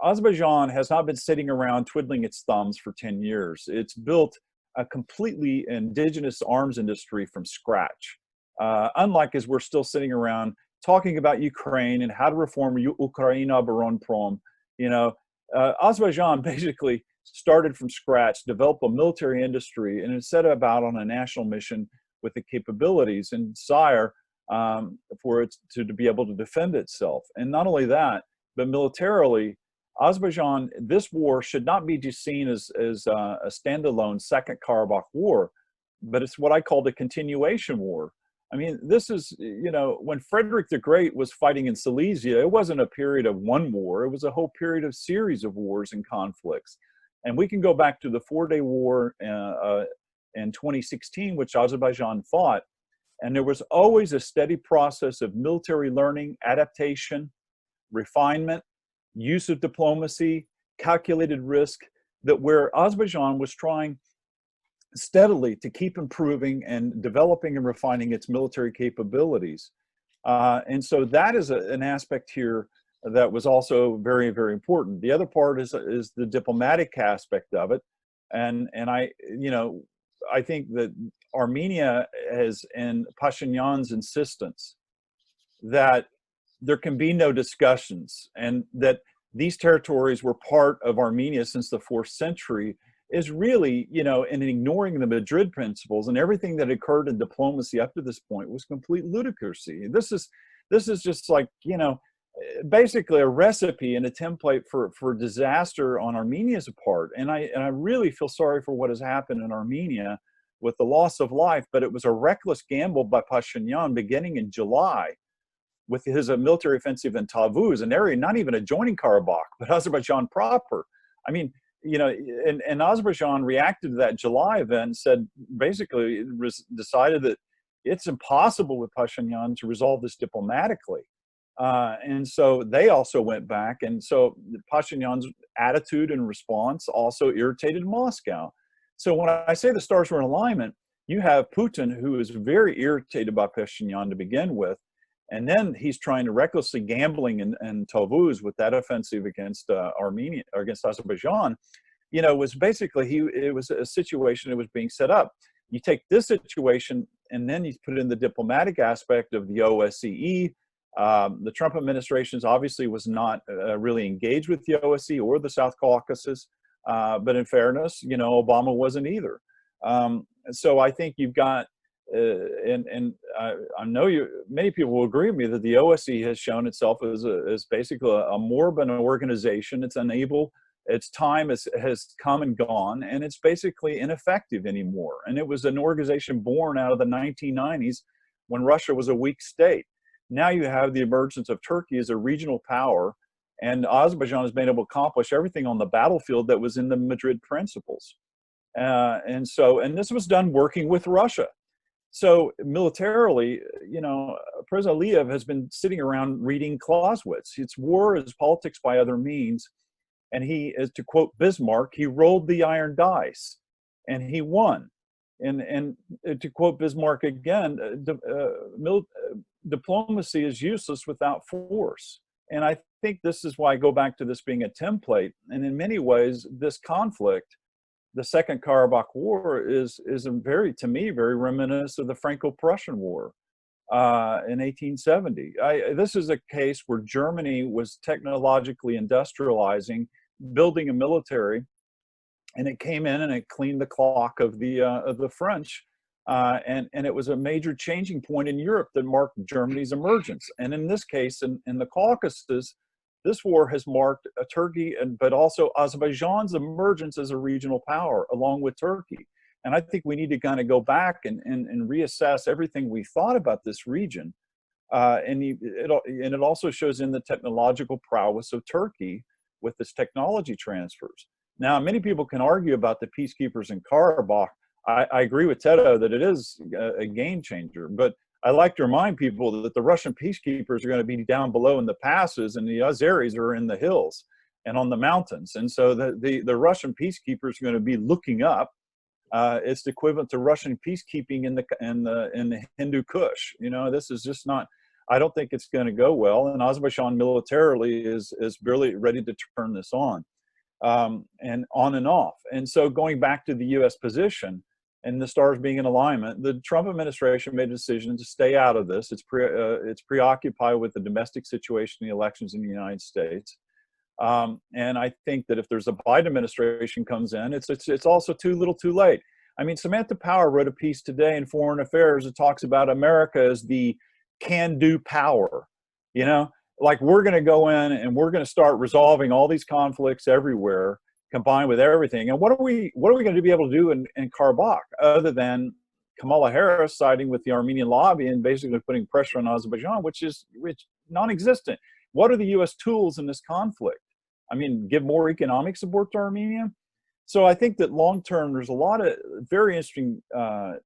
Azerbaijan has not been sitting around twiddling its thumbs for 10 years. It's built a completely indigenous arms industry from scratch. Unlike as we're still sitting around talking about Ukraine and how to reform Ukraina Baronprom, Azerbaijan basically started from scratch, developed a military industry, and set about on a national mission with the capabilities and desire for it to be able to defend itself. And not only that, but militarily, Azerbaijan, this war should not be just seen as a standalone Second Karabakh war, but it's what I call the continuation war. I mean, this is, when Frederick the Great was fighting in Silesia, it wasn't a period of one war. It was a whole period of series of wars and conflicts. And we can go back to the 4-day war in 2016, which Azerbaijan fought. And there was always a steady process of military learning, adaptation, refinement, use of diplomacy, calculated risk, that where Azerbaijan was trying steadily to keep improving and developing and refining its military capabilities. And so that is an aspect here that was also very, very important. The other part is the diplomatic aspect of it. And I think that Armenia has, and Pashinyan's insistence that there can be no discussions and that these territories were part of Armenia since the 4th century is really, in ignoring the Madrid principles, and everything that occurred in diplomacy up to this point was complete ludicrousy. This is just like, basically a recipe and a template for disaster on Armenia's part. And I really feel sorry for what has happened in Armenia with the loss of life, but it was a reckless gamble by Pashinyan beginning in July with his military offensive in Tavyz, an area not even adjoining Karabakh, but Azerbaijan proper. I mean, and Azerbaijan reacted to that July event and said, basically, it was decided that it's impossible with Pashinyan to resolve this diplomatically. And so they also went back. And so Pashinyan's attitude and response also irritated Moscow. So when I say the stars were in alignment, you have Putin, who is very irritated by Pashinyan to begin with. And then he's trying to recklessly gambling in Tavyz with that offensive against Armenia, or against Azerbaijan, was basically, it was a situation that was being set up. You take this situation and then you put in the diplomatic aspect of the OSCE. The Trump administration obviously was not really engaged with the OSCE or the South Caucasus, but in fairness, Obama wasn't either. So I think you've got, and I know many people will agree with me that the OSCE has shown itself as basically a moribund organization. It's unable, its time has come and gone, and it's basically ineffective anymore. And it was an organization born out of the 1990s when Russia was a weak state. Now you have the emergence of Turkey as a regional power, and Azerbaijan has been able to accomplish everything on the battlefield that was in the Madrid principles. And this was done working with Russia. So militarily, President Aliyev has been sitting around reading Clausewitz. It's war is politics by other means. And he, as to quote Bismarck, he rolled the iron dice and he won. And to quote Bismarck again, diplomacy is useless without force. And I think this is why I go back to this being a template. And in many ways, this conflict, the Second Karabakh War, is to me, very reminiscent of the Franco-Prussian War in 1870. This is a case where Germany was technologically industrializing, building a military, and it came in and it cleaned the clock of the French, and it was a major changing point in Europe that marked Germany's emergence. And in this case, in the Caucasus, this war has marked Turkey, but also Azerbaijan's emergence as a regional power, along with Turkey. And I think we need to kind of go back and reassess everything we thought about this region. And it also shows in the technological prowess of Turkey with its technology transfers. Now, many people can argue about the peacekeepers in Karabakh. I agree with Tedo that it is a game changer, but I like to remind people that the Russian peacekeepers are going to be down below in the passes, and the Azeris are in the hills and on the mountains. And so the Russian peacekeepers are going to be looking up. It's equivalent to Russian peacekeeping in the Hindu Kush. You know, this is just not. I don't think it's going to go well. And Azerbaijan militarily is barely ready to turn this on, and on and off. And so going back to the U.S. position and the stars being in alignment, the Trump administration made a decision to stay out of this. It's preoccupied with the domestic situation, the elections in the United States. And I think that if there's a Biden administration comes in, it's also too little too late. I mean, Samantha Power wrote a piece today in Foreign Affairs that talks about America as the can-do power. You know, like we're going to go in and we're going to start resolving all these conflicts everywhere, combined with everything. And what are we going to be able to do in Karabakh other than Kamala Harris siding with the Armenian lobby and basically putting pressure on Azerbaijan, which non-existent? What are the U.S. tools in this conflict? I mean, give more economic support to Armenia. So I think that long-term, there's a lot of very interesting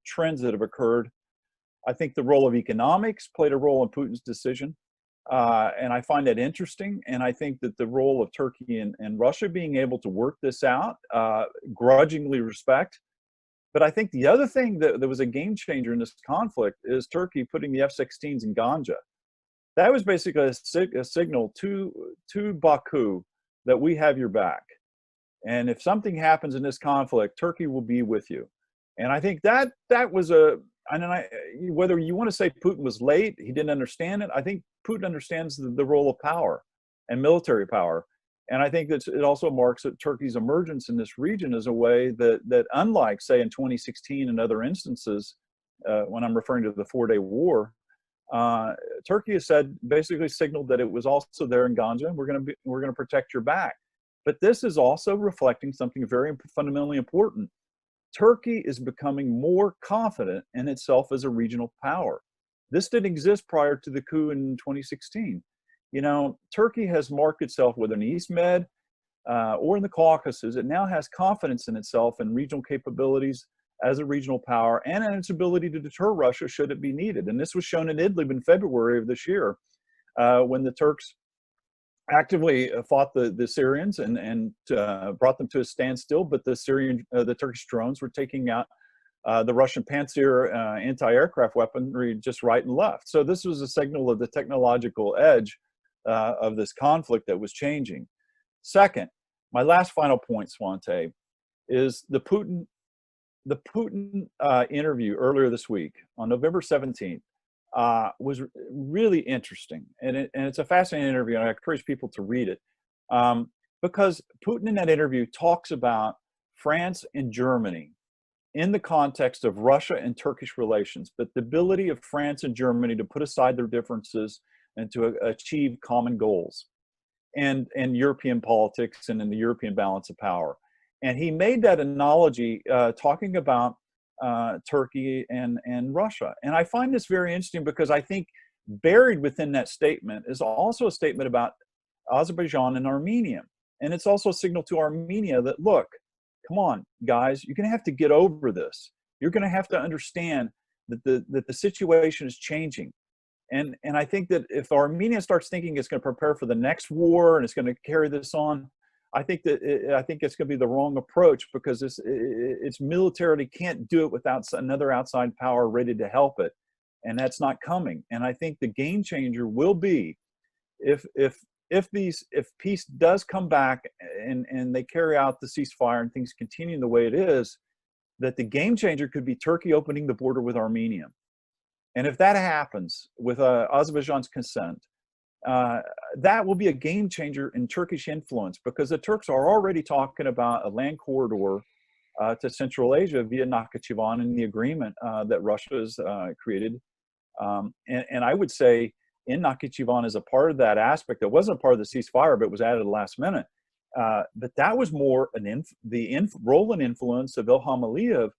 trends that have occurred. I think the role of economics played a role in Putin's decision. And I find that interesting. And I think that the role of Turkey and Russia being able to work this out, grudgingly respect. But I think the other thing that was a game changer in this conflict is Turkey putting the F-16s in Ganja. That was basically a signal to Baku that we have your back. And if something happens in this conflict, Turkey will be with you. And I think that was whether you want to say Putin was late, he didn't understand it, I think Putin understands the role of power and military power. And I think that it also marks that Turkey's emergence in this region as a way that unlike, say, in 2016 and other instances, when I'm referring to the 4-day war, Turkey has basically signaled that it was also there in Ganja. We're going to protect your back. But this is also reflecting something very fundamentally important. Turkey is becoming more confident in itself as a regional power. This didn't exist prior to the coup in 2016. You know, Turkey has marked itself, whether in the East Med or in the Caucasus, it now has confidence in itself and regional capabilities as a regional power and in its ability to deter Russia should it be needed. And this was shown in Idlib in February of this year when the Turks actively fought the Syrians and brought them to a standstill, but the Turkish drones were taking out the Russian Pantsir anti-aircraft weaponry just right and left. So this was a signal of the technological edge of this conflict that was changing. Second, my last final point, Swante, is the Putin interview earlier this week on November 17th was really interesting. And it's a fascinating interview, and I encourage people to read it. Because Putin in that interview talks about France and Germany in the context of Russia and Turkish relations, but the ability of France and Germany to put aside their differences and to achieve common goals and European politics and in the European balance of power. And he made that analogy talking about Turkey and Russia. And I find this very interesting because I think buried within that statement is also a statement about Azerbaijan and Armenia. And it's also a signal to Armenia that, look, come on, guys, you're going to have to get over this. You're going to have to understand that the situation is changing. And I think that if Armenia starts thinking it's going to prepare for the next war and it's going to carry this on, I think it's going to be the wrong approach because its militarily can't do it without another outside power ready to help it, and that's not coming. And I think the game changer will be if peace does come back and they carry out the ceasefire and things continue the way it is, that the game changer could be Turkey opening the border with Armenia. And if that happens with Azerbaijan's consent, that will be a game changer in Turkish influence because the Turks are already talking about a land corridor to Central Asia via Nakhchivan in the agreement that Russia has created. And I would say in Nakhchivan as a part of that aspect, that wasn't part of the ceasefire, but it was added at the last minute. But that was more the role and influence of Ilham Aliyev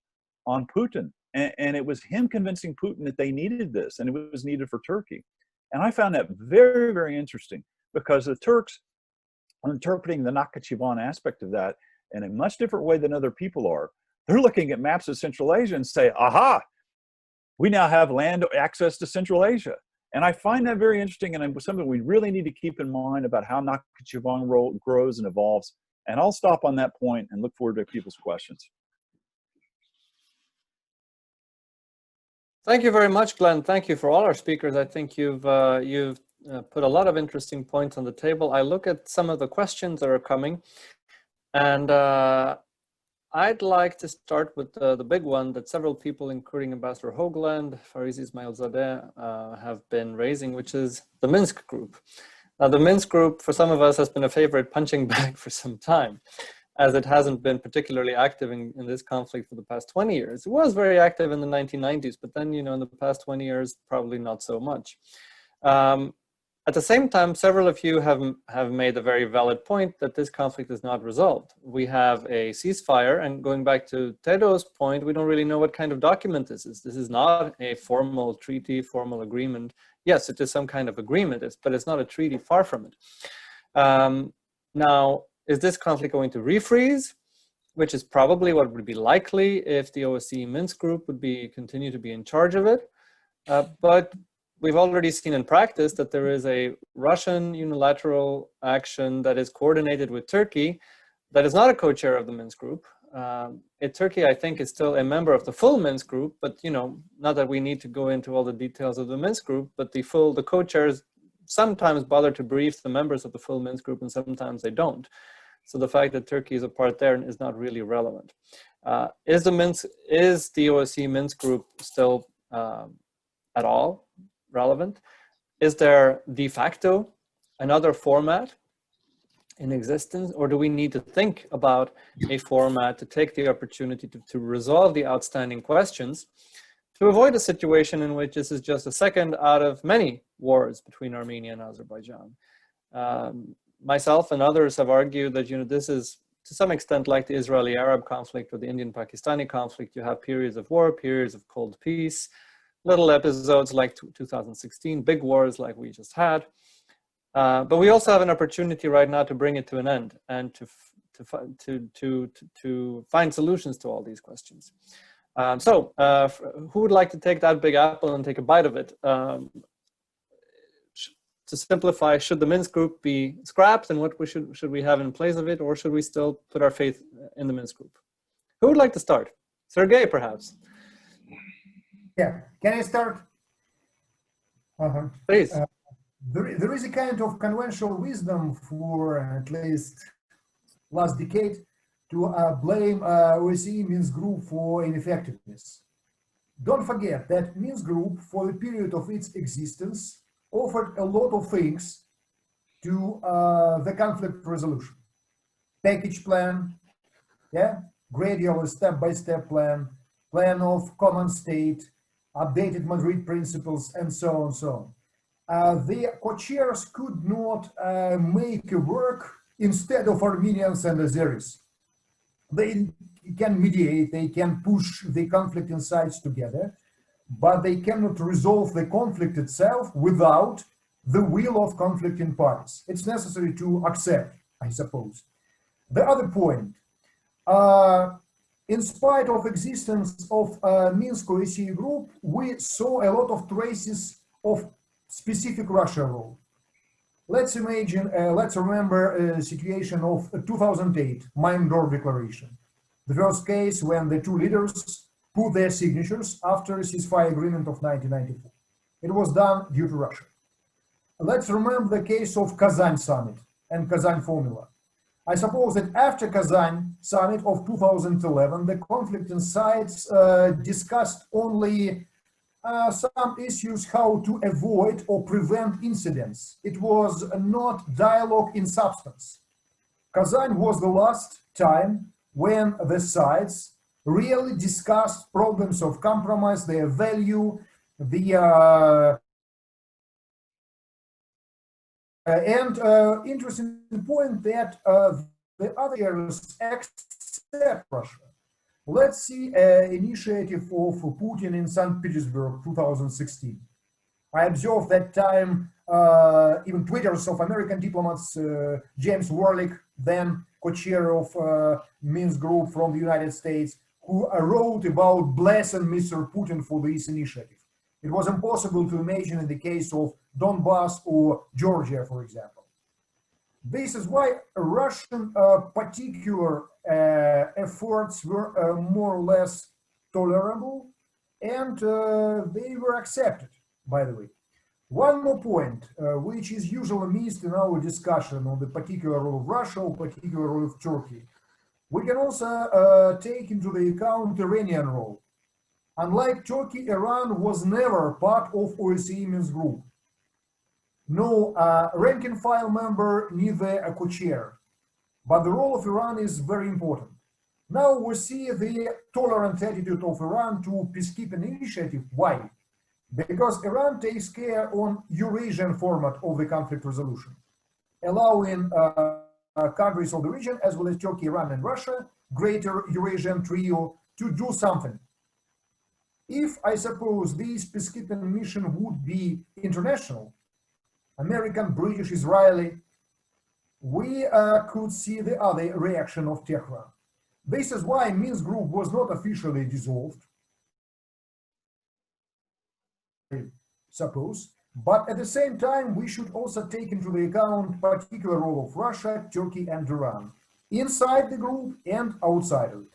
on Putin. And it was him convincing Putin that they needed this, and it was needed for Turkey. And I found that very, very interesting, because the Turks are interpreting the Nakhchivan aspect of that in a much different way than other people are. They're looking at maps of Central Asia and say, aha, we now have land access to Central Asia. And I find that very interesting, and something we really need to keep in mind about how Nakhchivan role grows and evolves. And I'll stop on that point and look forward to people's questions. Thank you very much, Glenn. Thank you for all our speakers. I think you've put a lot of interesting points on the table. I look at some of the questions that are coming, and I'd like to start with the big one that several people, including Ambassador Hoagland, Fariz Ismailzadeh, have been raising, which is the Minsk Group. Now, the Minsk Group, for some of us, has been a favorite punching bag for some time, as it hasn't been particularly active in this conflict for the past 20 years. It was very active in the 1990s, but then, in the past 20 years, probably not so much. At the same time, several of you have made a very valid point that this conflict is not resolved. We have a ceasefire, and going back to Tedo's point, we don't really know what kind of document this is. This is not a formal treaty, formal agreement. Yes, it is some kind of agreement, but it's not a treaty, far from it. Now, is this conflict going to refreeze, which is probably what would be likely if the OSCE Minsk Group would continue to be in charge of it. But we've already seen in practice that there is a Russian unilateral action that is coordinated with Turkey that is not a co-chair of the Minsk Group. Turkey, I think, is still a member of the full Minsk Group, but not that we need to go into all the details of the Minsk Group, but the co-chairs sometimes bother to brief the members of the full Minsk Group, and sometimes they don't. So the fact that Turkey is a part there is not really relevant. Is the OSCE Minsk Group still at all relevant? Is there de facto another format in existence, or do we need to think about a format to take the opportunity to resolve the outstanding questions, to avoid a situation in which this is just a second out of many wars between Armenia and Azerbaijan? Myself and others have argued that this is to some extent like the Israeli-Arab conflict or the Indian-Pakistani conflict. You have periods of war, periods of cold peace, little episodes like 2016, big wars like we just had. But we also have an opportunity right now to bring it to an end and to find solutions to all these questions. Who would like to take that big apple and take a bite of it? To simplify, should the Minsk Group be scrapped, and what should we have in place of it, or should we still put our faith in the Minsk Group? Who would like to start? Sergei, perhaps. Yeah, can I start? Please. There is a kind of conventional wisdom for at least last decade to blame OSCE Minsk Group for ineffectiveness. Don't forget that Minsk Group, for the period of its existence, offered a lot of things to the conflict resolution. Package plan, yeah, gradual step-by-step plan of common state, updated Madrid principles, and so on and so on. The co-chairs could not make work instead of Armenians and Azeris. They can mediate, they can push the conflicting sides together, but they cannot resolve the conflict itself without the will of conflicting parties. It's necessary to accept, I suppose. The other point, in spite of existence of Minsk OSCE Group, we saw a lot of traces of specific Russia role. Let's remember a situation of 2008, Mine Door Declaration. The first case when the two leaders put their signatures after a ceasefire agreement of 1994. It was done due to Russia. Let's remember the case of Kazan Summit and Kazan Formula. I suppose that after Kazan Summit of 2011, the conflicting sides discussed only some issues how to avoid or prevent incidents. It was not dialogue in substance. Kazan was the last time when the sides really discussed problems of compromise, their value, interesting point that the other areas accept Russia. Let's see an initiative of Putin in St. Petersburg, 2016. I observed that time even Twitters of American diplomats, James Warlick, then co-chair of Minsk Group from the United States, who wrote about blessing Mr. Putin for this initiative. It was impossible to imagine in the case of Donbass or Georgia, for example. This is why Russian particular efforts were more or less tolerable, and they were accepted, by the way. One more point, which is usually missed in our discussion on the particular role of Russia or particular role of Turkey. We can also take into the account Iranian role. Unlike Turkey, Iran was never part of OSCE Minsk Group. No rank and file member, neither a co-chair. But the role of Iran is very important. Now we see the tolerant attitude of Iran to peacekeeping initiative. Why? Because Iran takes care on Eurasian format of the conflict resolution, allowing countries of the region, as well as Turkey, Iran, and Russia, greater Eurasian trio, to do something. If I suppose this peacekeeping mission would be international, American, British, Israeli, we could see the other reaction of Tehran. This is why Minsk Group was not officially dissolved, I suppose, but at the same time, we should also take into the account particular role of Russia, Turkey, and Iran, inside the group and outside of it.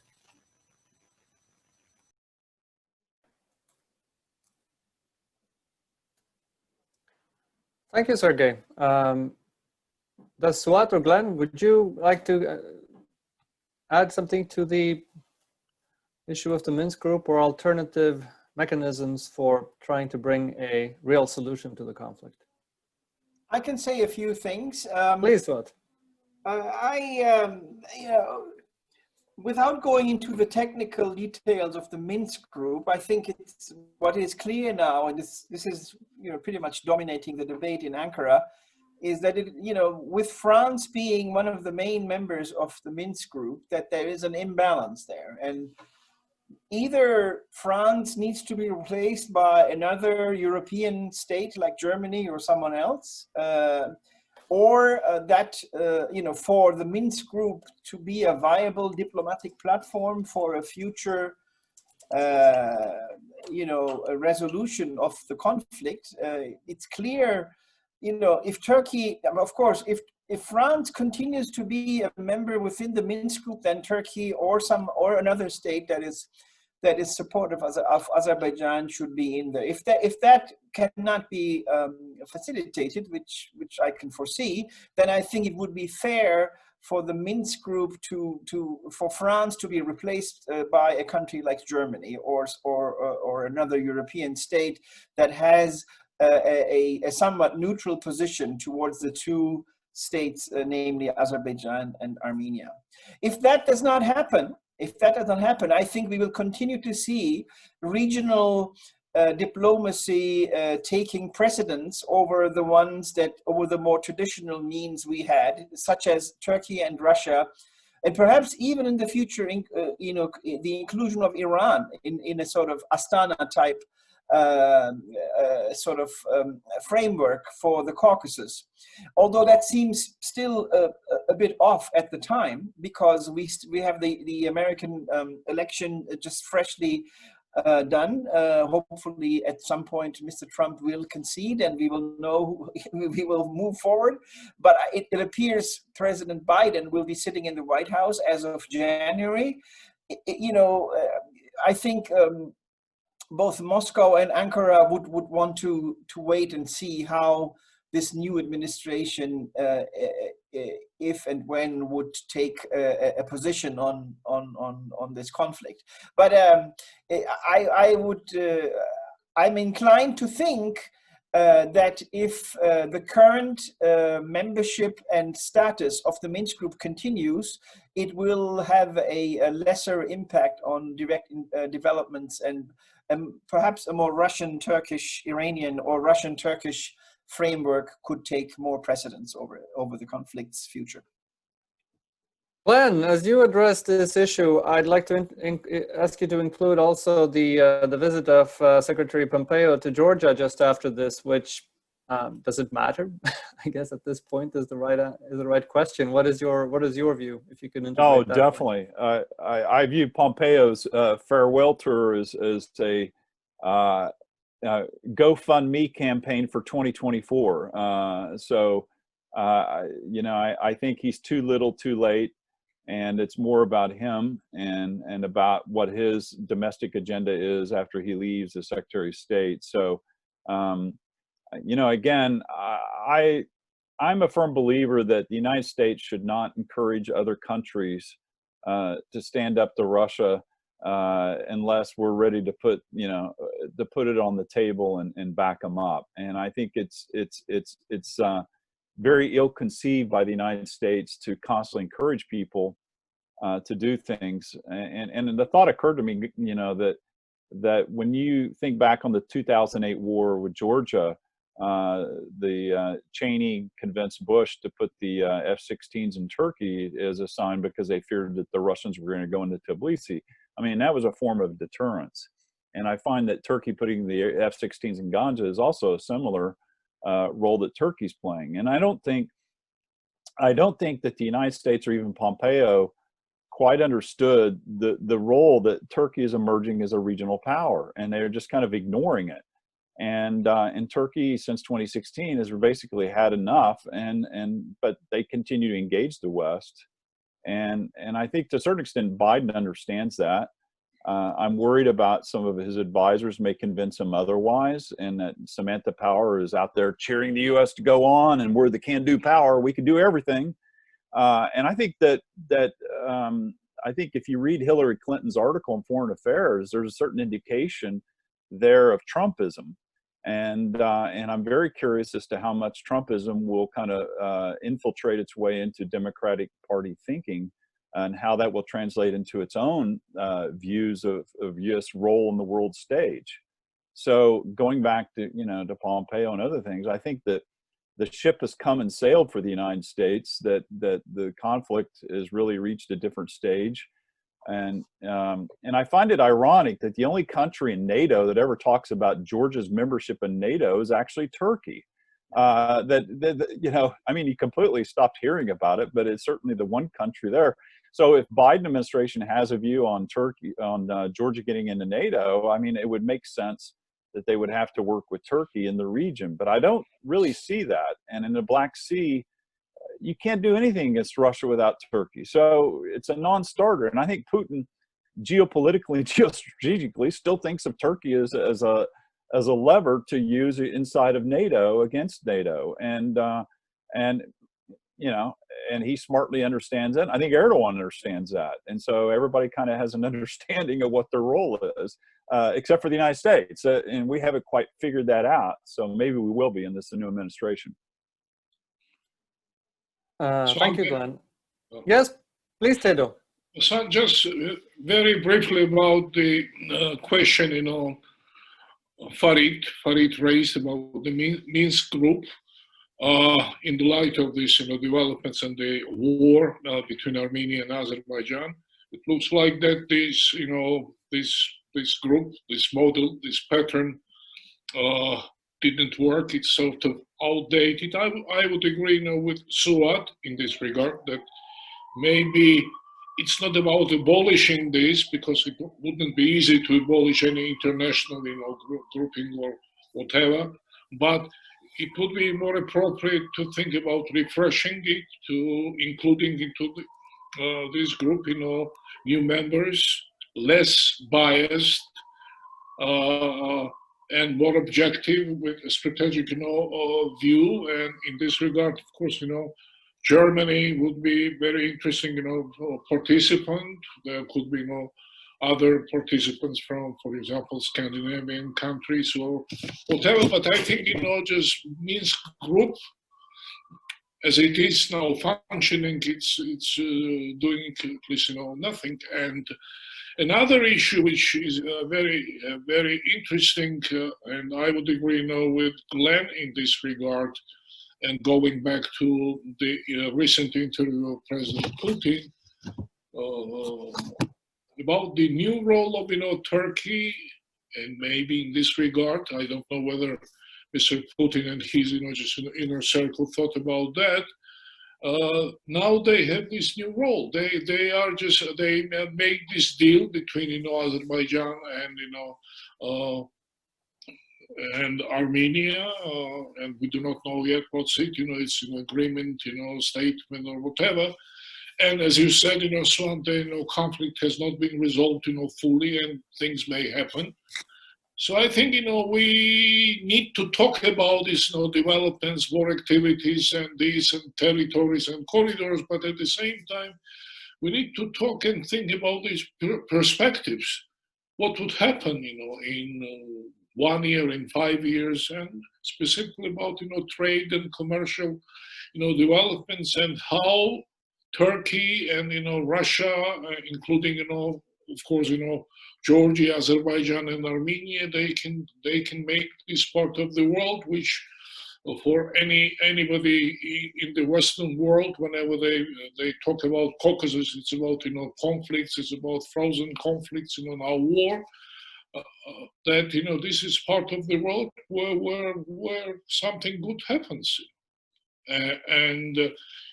Thank you, Sergey. Does Suat or Glenn, would you like to add something to the issue of the Minsk Group or alternative mechanisms for trying to bring a real solution to the conflict? I can say a few things. Please, Suat. You know, without going into the technical details of the Minsk Group, I think it's what is clear now, and this is pretty much dominating the debate in Ankara, is that with France being one of the main members of the Minsk Group, that there is an imbalance there, and either France needs to be replaced by another European state like Germany or someone else, or that for the Minsk Group to be a viable diplomatic platform for a future a resolution of the conflict. It's clear, if Turkey, of course, if France continues to be a member within the Minsk Group, then Turkey or another state that is supportive of Azerbaijan should be in there. If that cannot be facilitated, which I can foresee, then I think it would be fair for the Minsk Group for France to be replaced by a country like Germany or another European state that has a somewhat neutral position towards the two states, namely Azerbaijan and Armenia. If that does not happen, I think we will continue to see regional diplomacy taking precedence over the more traditional means we had, such as Turkey and Russia, and perhaps even in the future, the inclusion of Iran in a sort of Astana type framework for the Caucasus. Although that seems still a bit off at the time, because we have the American election just freshly done. Hopefully at some point Mr. Trump will concede and we will know, we will move forward. But it appears President Biden will be sitting in the White House as of January. I think both Moscow and Ankara would want to wait and see how this new administration, if and when, would take a position on this conflict. But I'm inclined to think that if the current membership and status of the Minsk Group continues, it will have a lesser impact on direct developments, and perhaps a more Russian-Turkish, Iranian or Russian-Turkish framework could take more precedence over the conflict's future. Glenn, as you address this issue, I'd like to ask you to include also the visit of Secretary Pompeo to Georgia just after this. Which does it matter? I guess at this point is the right question. What is your view? If you can integrate that. Definitely. I view Pompeo's farewell tour as a GoFundMe campaign for 2024. I think he's too little, too late. And it's more about him and about what his domestic agenda is after he leaves as Secretary of State. So, again, I'm a firm believer that the United States should not encourage other countries to stand up to Russia unless we're ready to put it on the table and back them up. And I think it's very ill-conceived by the United States to constantly encourage people to do things. And the thought occurred to me, that when you think back on the 2008 war with Georgia, Cheney convinced Bush to put the F-16s in Turkey as a sign because they feared that the Russians were going to go into Tbilisi. I mean, that was a form of deterrence. And I find that Turkey putting the F-16s in Ganja is also a similar role that Turkey's playing. And I don't think that the United States or even Pompeo quite understood the role that Turkey is emerging as a regional power, and they're just kind of ignoring it. And Turkey, since 2016, has basically had enough, but they continue to engage the West. And I think to a certain extent, Biden understands that. I'm worried about some of his advisors may convince him otherwise, and that Samantha Power is out there cheering the U.S. to go on, and we're the can-do power. We can do everything. And I think I think if you read Hillary Clinton's article in Foreign Affairs, there's a certain indication there of Trumpism. And I'm very curious as to how much Trumpism will kind of infiltrate its way into Democratic Party thinking, and how that will translate into its own views of U.S. role in the world stage. So going back to to Pompeo and other things, I think that the ship has come and sailed for the United States. That the conflict has really reached a different stage, and I find it ironic that the only country in NATO that ever talks about Georgia's membership in NATO is actually Turkey. I mean, you completely stopped hearing about it, but it's certainly the one country there. So if Biden administration has a view on Georgia getting into NATO, I mean, it would make sense that they would have to work with Turkey in the region, but I don't really see that. And in the Black Sea, you can't do anything against Russia without Turkey. So it's a non-starter. And I think Putin geopolitically and geostrategically still thinks of Turkey as a lever to use inside of NATO against NATO. And he smartly understands that. I think Erdogan understands that. And so everybody kind of has an understanding of what their role is, except for the United States. And we haven't quite figured that out. So maybe we will be in this new administration. Thank you, Glenn. Yes, please, Tedo. So just very briefly about the question, Farid raised about the Minsk group. In the light of this, developments and the war between Armenia and Azerbaijan, it looks like that this group, this model, this pattern didn't work. It's sort of outdated. I would agree, with Suat in this regard, that maybe it's not about abolishing this, because it wouldn't be easy to abolish any international, grouping or whatever, but it would be more appropriate to think about refreshing it, to including into this group, new members, less biased, and more objective with a strategic, view. And in this regard, of course, Germany would be very interesting, participant. There could be, other participants from, for example, Scandinavian countries or whatever. But I think, just Minsk group, as it is now functioning, it's doing at least, nothing. And another issue which is very interesting, and I would agree with Glenn in this regard, and going back to the recent interview of President Putin, about the new role of Turkey, and maybe in this regard, I don't know whether Mr. Putin and his just inner circle thought about that. Now they have this new role. They made this deal between Azerbaijan and and Armenia, and we do not know yet what's it. It's an agreement, statement or whatever. And as you said, Svante, conflict has not been resolved, fully, and things may happen. So I think, we need to talk about these, developments, war activities, and these, and territories and corridors. But at the same time, we need to talk and think about these perspectives. What would happen, in 1 year, in 5 years, and specifically about, trade and commercial, developments, and how Turkey and Russia, including of course Georgia, Azerbaijan, and Armenia, they can make this part of the world, which for anybody in the Western world, whenever they talk about Caucasus, it's about conflicts, it's about frozen conflicts, now war. That this is part of the world where something good happens, and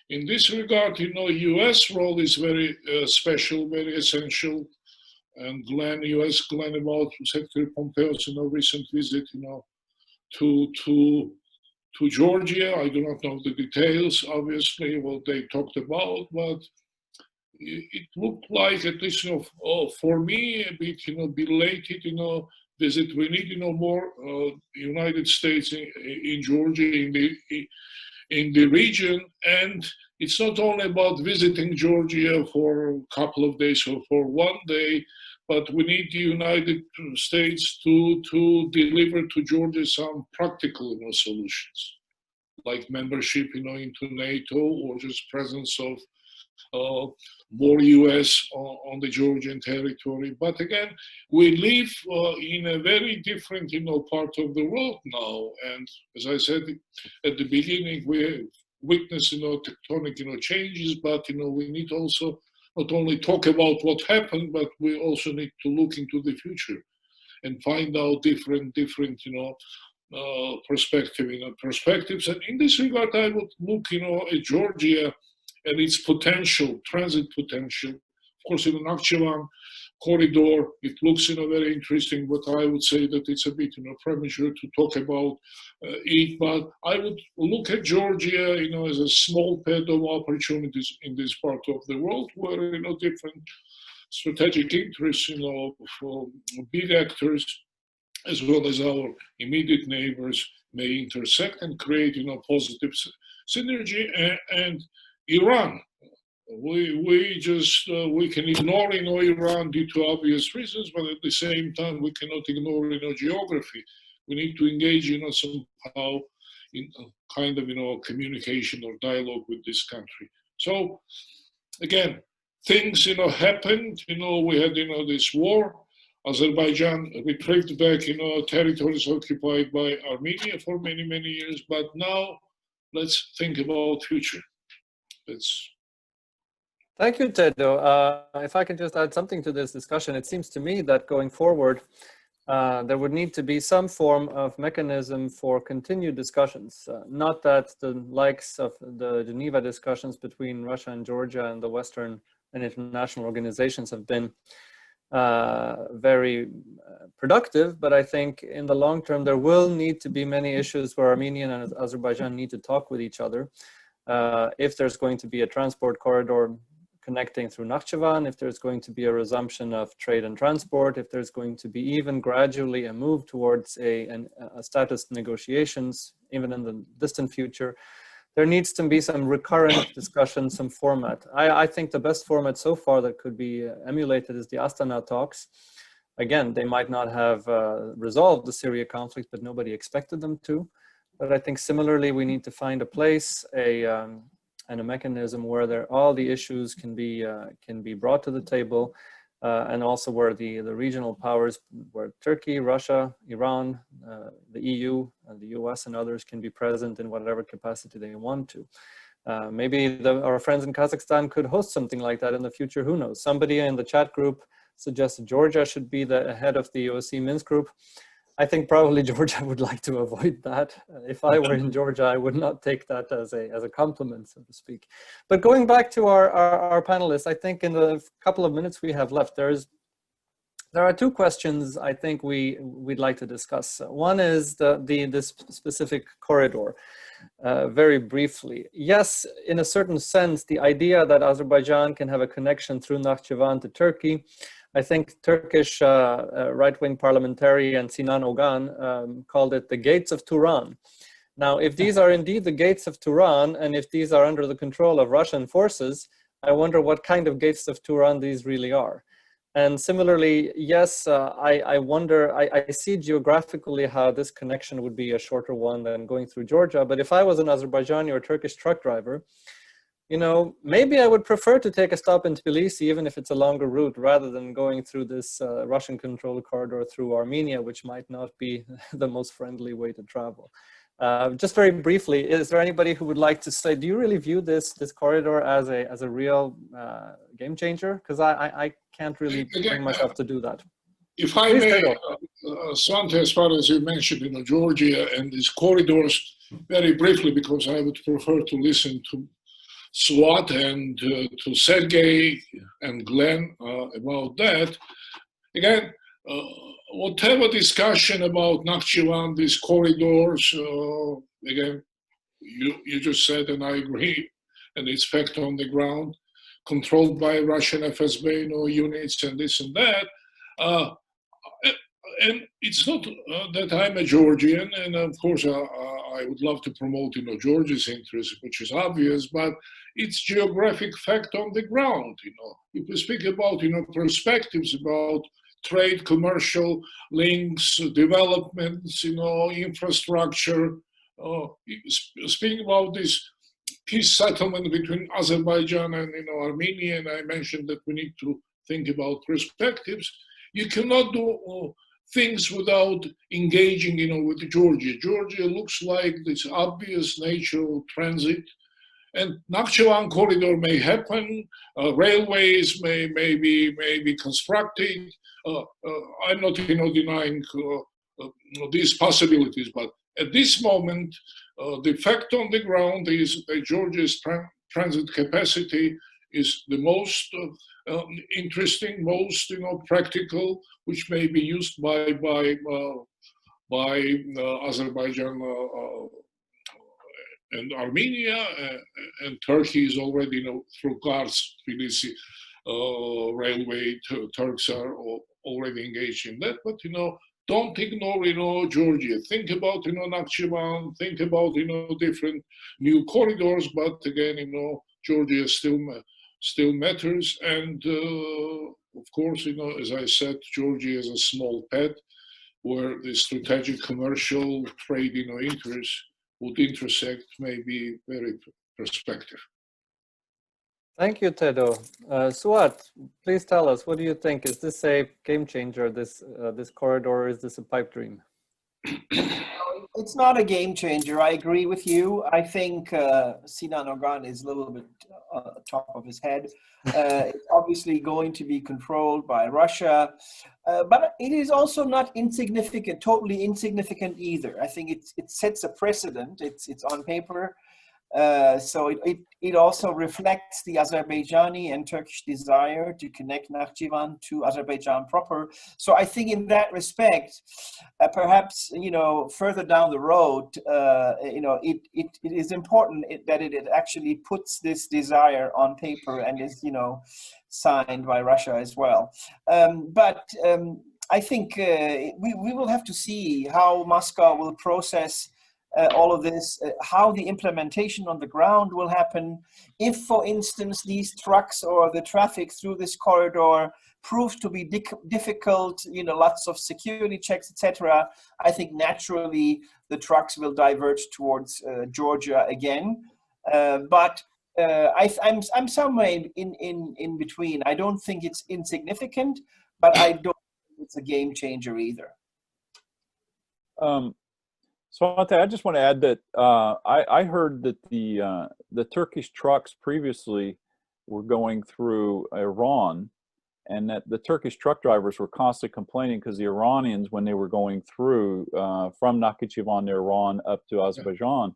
in this regard, U.S. role is very special, very essential. And U.S. Glenn, about Secretary Pompeo's recent visit, to Georgia. I do not know the details, obviously, what they talked about, but it looked like, at least for me, a bit belated visit. We need more United States in Georgia, in the region. And it's not only about visiting Georgia for a couple of days or for 1 day, but we need the United States to deliver to Georgia some practical solutions, like membership into NATO, or just presence of more US on the Georgian territory. But again, we live in a very different part of the world now. And as I said at the beginning, we witness tectonic changes, but we need also not only talk about what happened, but we also need to look into the future and find out different perspectives. And in this regard, I would look at Georgia and its potential, transit potential. Of course, in the Nakhchivan corridor, it looks very interesting, but I would say that it's a bit premature to talk about it. But I would look at Georgia as a small pad of opportunities in this part of the world, where different strategic interests for big actors as well as our immediate neighbors may intersect and create positive synergy. And Iran, we can ignore Iran due to obvious reasons, but at the same time we cannot ignore geography. We need to engage somehow in a kind of communication or dialogue with this country. So again, things happened. We had this war. Azerbaijan retrieved back territories occupied by Armenia for many years. But now let's think about future. Thank you, Tedo. If I can just add something to this discussion, it seems to me that going forward, there would need to be some form of mechanism for continued discussions. Not that the likes of the Geneva discussions between Russia and Georgia and the Western and international organizations have been very productive, but I think in the long term, there will need to be many issues where Armenia and Azerbaijan need to talk with each other. If there's going to be a transport corridor connecting through Nakhchivan, if there's going to be a resumption of trade and transport, if there's going to be even gradually a move towards a status negotiations, even in the distant future, there needs to be some recurrent discussion, some format. I think the best format so far that could be emulated is the Astana talks. Again, they might not have resolved the Syria conflict, but nobody expected them to. But I think similarly, we need to find a place, and a mechanism where all the issues can be brought to the table, and also where the regional powers, where Turkey, Russia, Iran, the EU, and the US and others can be present in whatever capacity they want to. Maybe our friends in Kazakhstan could host something like that in the future. Who knows? Somebody in the chat group suggested Georgia should be the head of the OSCE Minsk group. I think probably Georgia would like to avoid that. If I were in Georgia, I would not take that as a compliment, so to speak. But going back to our panelists, I think in the couple of minutes we have left, there are two questions I think we'd like to discuss. One is this specific corridor. Very briefly, yes, in a certain sense, the idea that Azerbaijan can have a connection through Nakhchivan to Turkey, I think Turkish right-wing parliamentarian Sinan Ogan called it the gates of Turan. Now, if these are indeed the gates of Turan, and if these are under the control of Russian forces, I wonder what kind of gates of Turan these really are. And similarly, yes, I wonder, I see geographically how this connection would be a shorter one than going through Georgia. But if I was an Azerbaijani or Turkish truck driver, you know, maybe I would prefer to take a stop in Tbilisi, even if it's a longer route, rather than going through this Russian-controlled corridor through Armenia, which might not be the most friendly way to travel. Just very briefly, is there anybody who would like to say, do you really view this corridor as a real game changer? Because I can't really bring myself to do that. If I may, Svante, as far as you mentioned, you know, Georgia and these corridors, very briefly, because I would prefer to listen to Swat and to Sergey and Glenn about that. Again, whatever discussion about Nakhchivan, these corridors, again, you just said, and I agree, and it's fact on the ground, controlled by Russian FSB, you know, units and this and that. And it's not that I'm a Georgian, and of course I would love to promote, you know, Georgia's interest, which is obvious, but it's geographic fact on the ground, you know. If we speak about, you know, perspectives about trade, commercial links, developments, you know, infrastructure, speaking about this peace settlement between Azerbaijan and, you know, Armenia, and I mentioned that we need to think about perspectives. You cannot do things without engaging, you know, with Georgia. Georgia looks like this obvious natural transit, and Nakhchivan corridor may happen. Railways may be constructed. I'm not, you know, denying these possibilities, but at this moment, the fact on the ground is that Georgia's transit capacity is the most interesting, most, you know, practical, which may be used by Azerbaijan and Armenia, and Turkey is already, you know, through Kars, Tbilisi railway. Turks are already engaged in that, but, you know, don't ignore, you know, Georgia. Think about, you know, Nakhchivan. Think about, you know, different new corridors. But again, you know, Georgia still matters. And of course, you know, as I said, Georgia is a small pet where the strategic commercial trade, you know, interests would intersect, may be very perspective. Thank you, Tedo. Suat, please tell us, what do you think? Is this a game changer, this corridor, or is this a pipe dream? It's not a game changer. I agree with you. I think Sinan Ogan is a little bit top of his head. It's obviously going to be controlled by Russia, but it is also not insignificant, totally insignificant either. I think it sets a precedent. It's on paper. So it also reflects the Azerbaijani and Turkish desire to connect Nakhchivan to Azerbaijan proper. So I think in that respect, perhaps, you know, further down the road, you know, it is important that it actually puts this desire on paper and is, you know, signed by Russia as well. But I think we will have to see how Moscow will process all of this, how the implementation on the ground will happen. If, for instance, these trucks or the traffic through this corridor proves to be difficult, you know, lots of security checks, etc., I think naturally the trucks will diverge towards Georgia again. But I'm somewhere in between. I don't think it's insignificant, but I don't think it's a game changer either. Svante, I just want to add that I heard that the Turkish trucks previously were going through Iran, and that the Turkish truck drivers were constantly complaining because the Iranians, when they were going through from Nakhchivan to Iran up to Azerbaijan,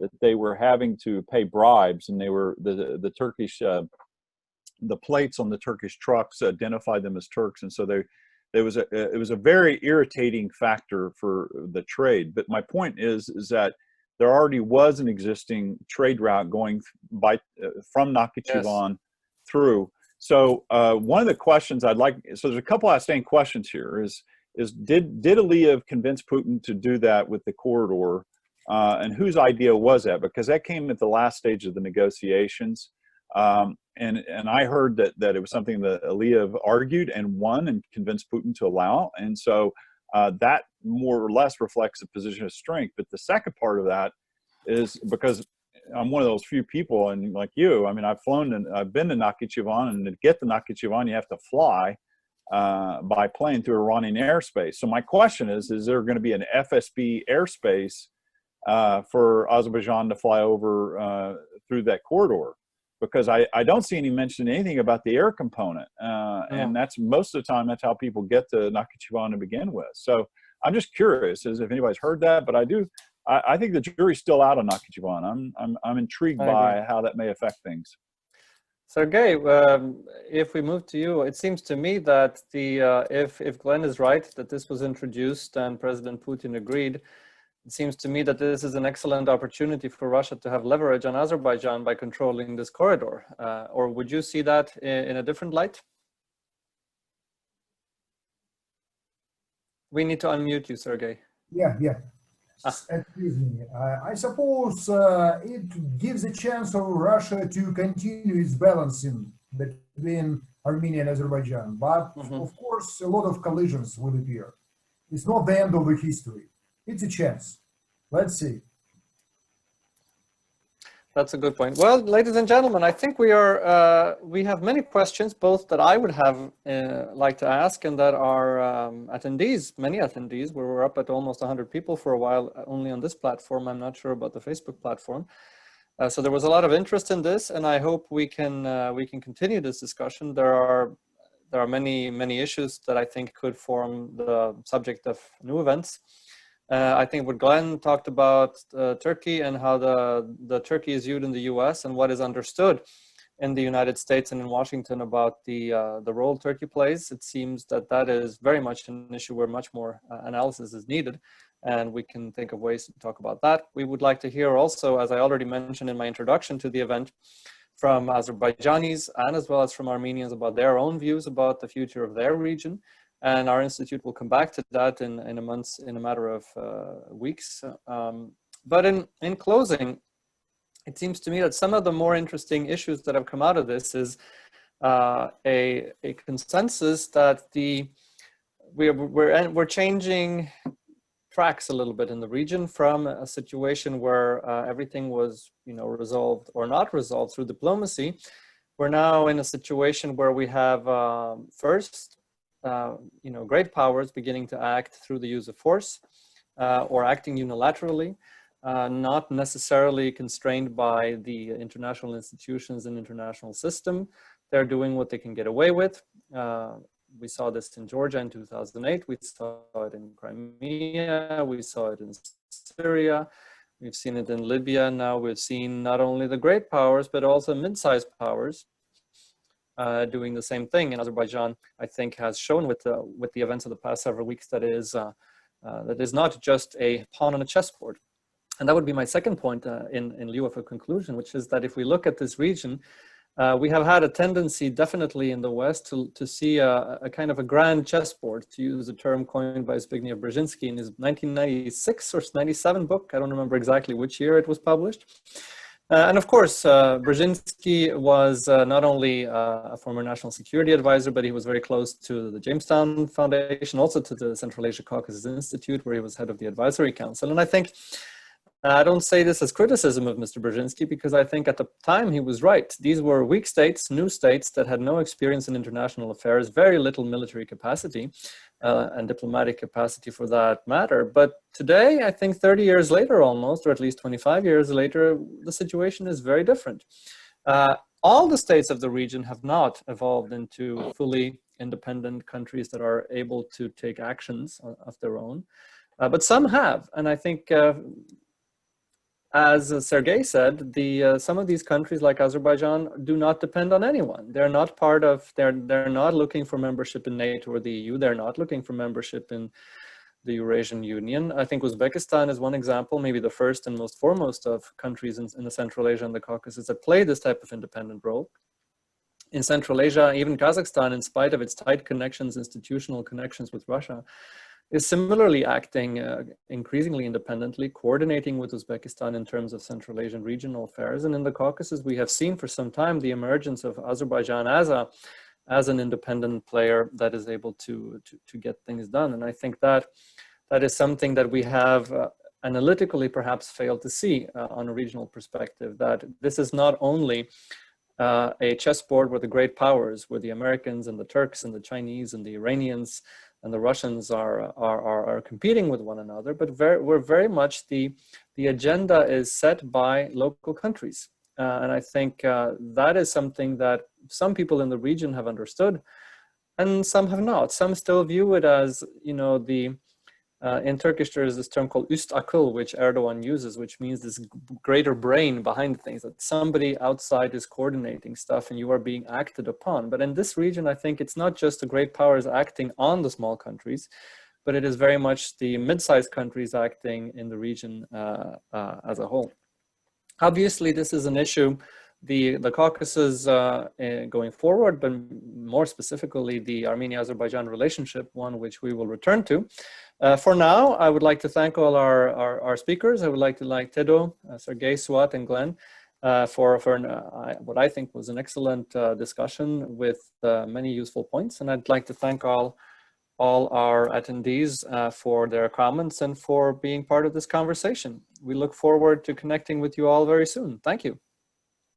that they were having to pay bribes, and they were the Turkish the plates on the Turkish trucks identified them as Turks, and so it was a very irritating factor for the trade. But my point is that there already was an existing trade route going from Nakhchivan through. So one of the questions I'd like, so there's a couple outstanding questions here. Is did Aliyev convince Putin to do that with the corridor, and whose idea was that? Because that came at the last stage of the negotiations. And I heard that it was something that Aliyev argued and won and convinced Putin to allow. And so that more or less reflects a position of strength. But the second part of that is because I'm one of those few people, and like you, I mean, I've flown and I've been to Nakhchivan, and to get to Nakhchivan, you have to fly by plane through Iranian airspace. So my question is there going to be an FSB airspace for Azerbaijan to fly over through that corridor? Because I don't see any mention anything about the air component. And that's most of the time, that's how people get to Nakhchivan to begin with. So I'm just curious as if anybody's heard that, but I think the jury's still out on Nakhchivan. I'm intrigued by how that may affect things. Sergey, if we move to you, it seems to me that if Glenn is right, that this was introduced and President Putin agreed, it seems to me that this is an excellent opportunity for Russia to have leverage on Azerbaijan by controlling this corridor. Or would you see that in a different light? We need to unmute you, Sergey. Yeah. Excuse me. I suppose it gives a chance for Russia to continue its balancing between Armenia and Azerbaijan. But of course, a lot of collisions will appear. It's not the end of the history. It's a chance. Let's see. That's a good point. Well, ladies and gentlemen, I think we have many questions, both that I would have like to ask, and that our many attendees, where we're up at almost 100 people for a while, only on this platform. I'm not sure about the Facebook platform. So there was a lot of interest in this, and I hope we can continue this discussion. There are many issues that I think could form the subject of new events. I think what Glenn talked about Turkey and how the Turkey is viewed in the U.S. and what is understood in the United States and in Washington about the role Turkey plays. It seems that is very much an issue where much more analysis is needed, and we can think of ways to talk about that. We would like to hear also, as I already mentioned in my introduction to the event, from Azerbaijanis and as well as from Armenians about their own views about the future of their region. And our institute will come back to that in a matter of weeks. But in closing, it seems to me that some of the more interesting issues that have come out of this is a consensus that we're changing tracks a little bit in the region from a situation where everything was resolved or not resolved through diplomacy. We're now in a situation where we have first great powers beginning to act through the use of force or acting unilaterally, not necessarily constrained by the international institutions and international system. They're doing what they can get away with. We saw this in Georgia in 2008. We saw it in Crimea. We saw it in Syria. We've seen it in Libya. Now we've seen not only the great powers, but also mid-sized powers doing the same thing. And Azerbaijan, I think, has shown with the events of the past several weeks that is not just a pawn on a chessboard. And that would be my second point in lieu of a conclusion, which is that if we look at this region, we have had a tendency definitely in the West to see a kind of a grand chessboard, to use a term coined by Zbigniew Brzezinski in his 1996 or 97 book. I don't remember exactly which year it was published. And of course, Brzezinski was not only a former national security advisor, but he was very close to the Jamestown Foundation, also to the Central Asia-Caucasus Institute, where he was head of the advisory council. And I think, I don't say this as criticism of Mr. Brzezinski, because I think at the time he was right. These were weak states, new states that had no experience in international affairs, very little military capacity. and diplomatic capacity for that matter. But today, I think 30 years later almost, or at least 25 years later, the situation is very different. All the states of the region have not evolved into fully independent countries that are able to take actions of their own, but some have. And I think, as Sergei said, some of these countries like Azerbaijan do not depend on anyone. They're not part of, they're not looking for membership in NATO or the EU. They're not looking for membership in the Eurasian Union. I think Uzbekistan is one example, maybe the first and most foremost of countries in the Central Asia and the Caucasus that play this type of independent role. In Central Asia, even Kazakhstan, in spite of its tight connections, institutional connections with Russia, is similarly acting increasingly independently, coordinating with Uzbekistan in terms of Central Asian regional affairs. And in the Caucasus, we have seen for some time the emergence of Azerbaijan as an independent player that is able to get things done. And I think that is something that we have analytically perhaps failed to see on a regional perspective, that this is not only a chessboard where the great powers, where the Americans and the Turks and the Chinese and the Iranians and the Russians are competing with one another, but we're very much the agenda is set by local countries. And I think that is something that some people in the region have understood and some have not. Some still view it as, you know, in Turkish there is this term called üst akıl, which Erdogan uses, which means this greater brain behind things, that somebody outside is coordinating stuff and you are being acted upon. But in this region, I think it's not just the great powers acting on the small countries, but it is very much the mid-sized countries acting in the region as a whole. Obviously, this is an issue, the Caucasus going forward, but more specifically the Armenia-Azerbaijan relationship, one which we will return to. For now, I would like to thank all our speakers. I would like to thank Tedo, Sergei, Swat, and Glenn for what I think was an excellent discussion with many useful points. And I'd like to thank all our attendees for their comments and for being part of this conversation. We look forward to connecting with you all very soon. Thank you.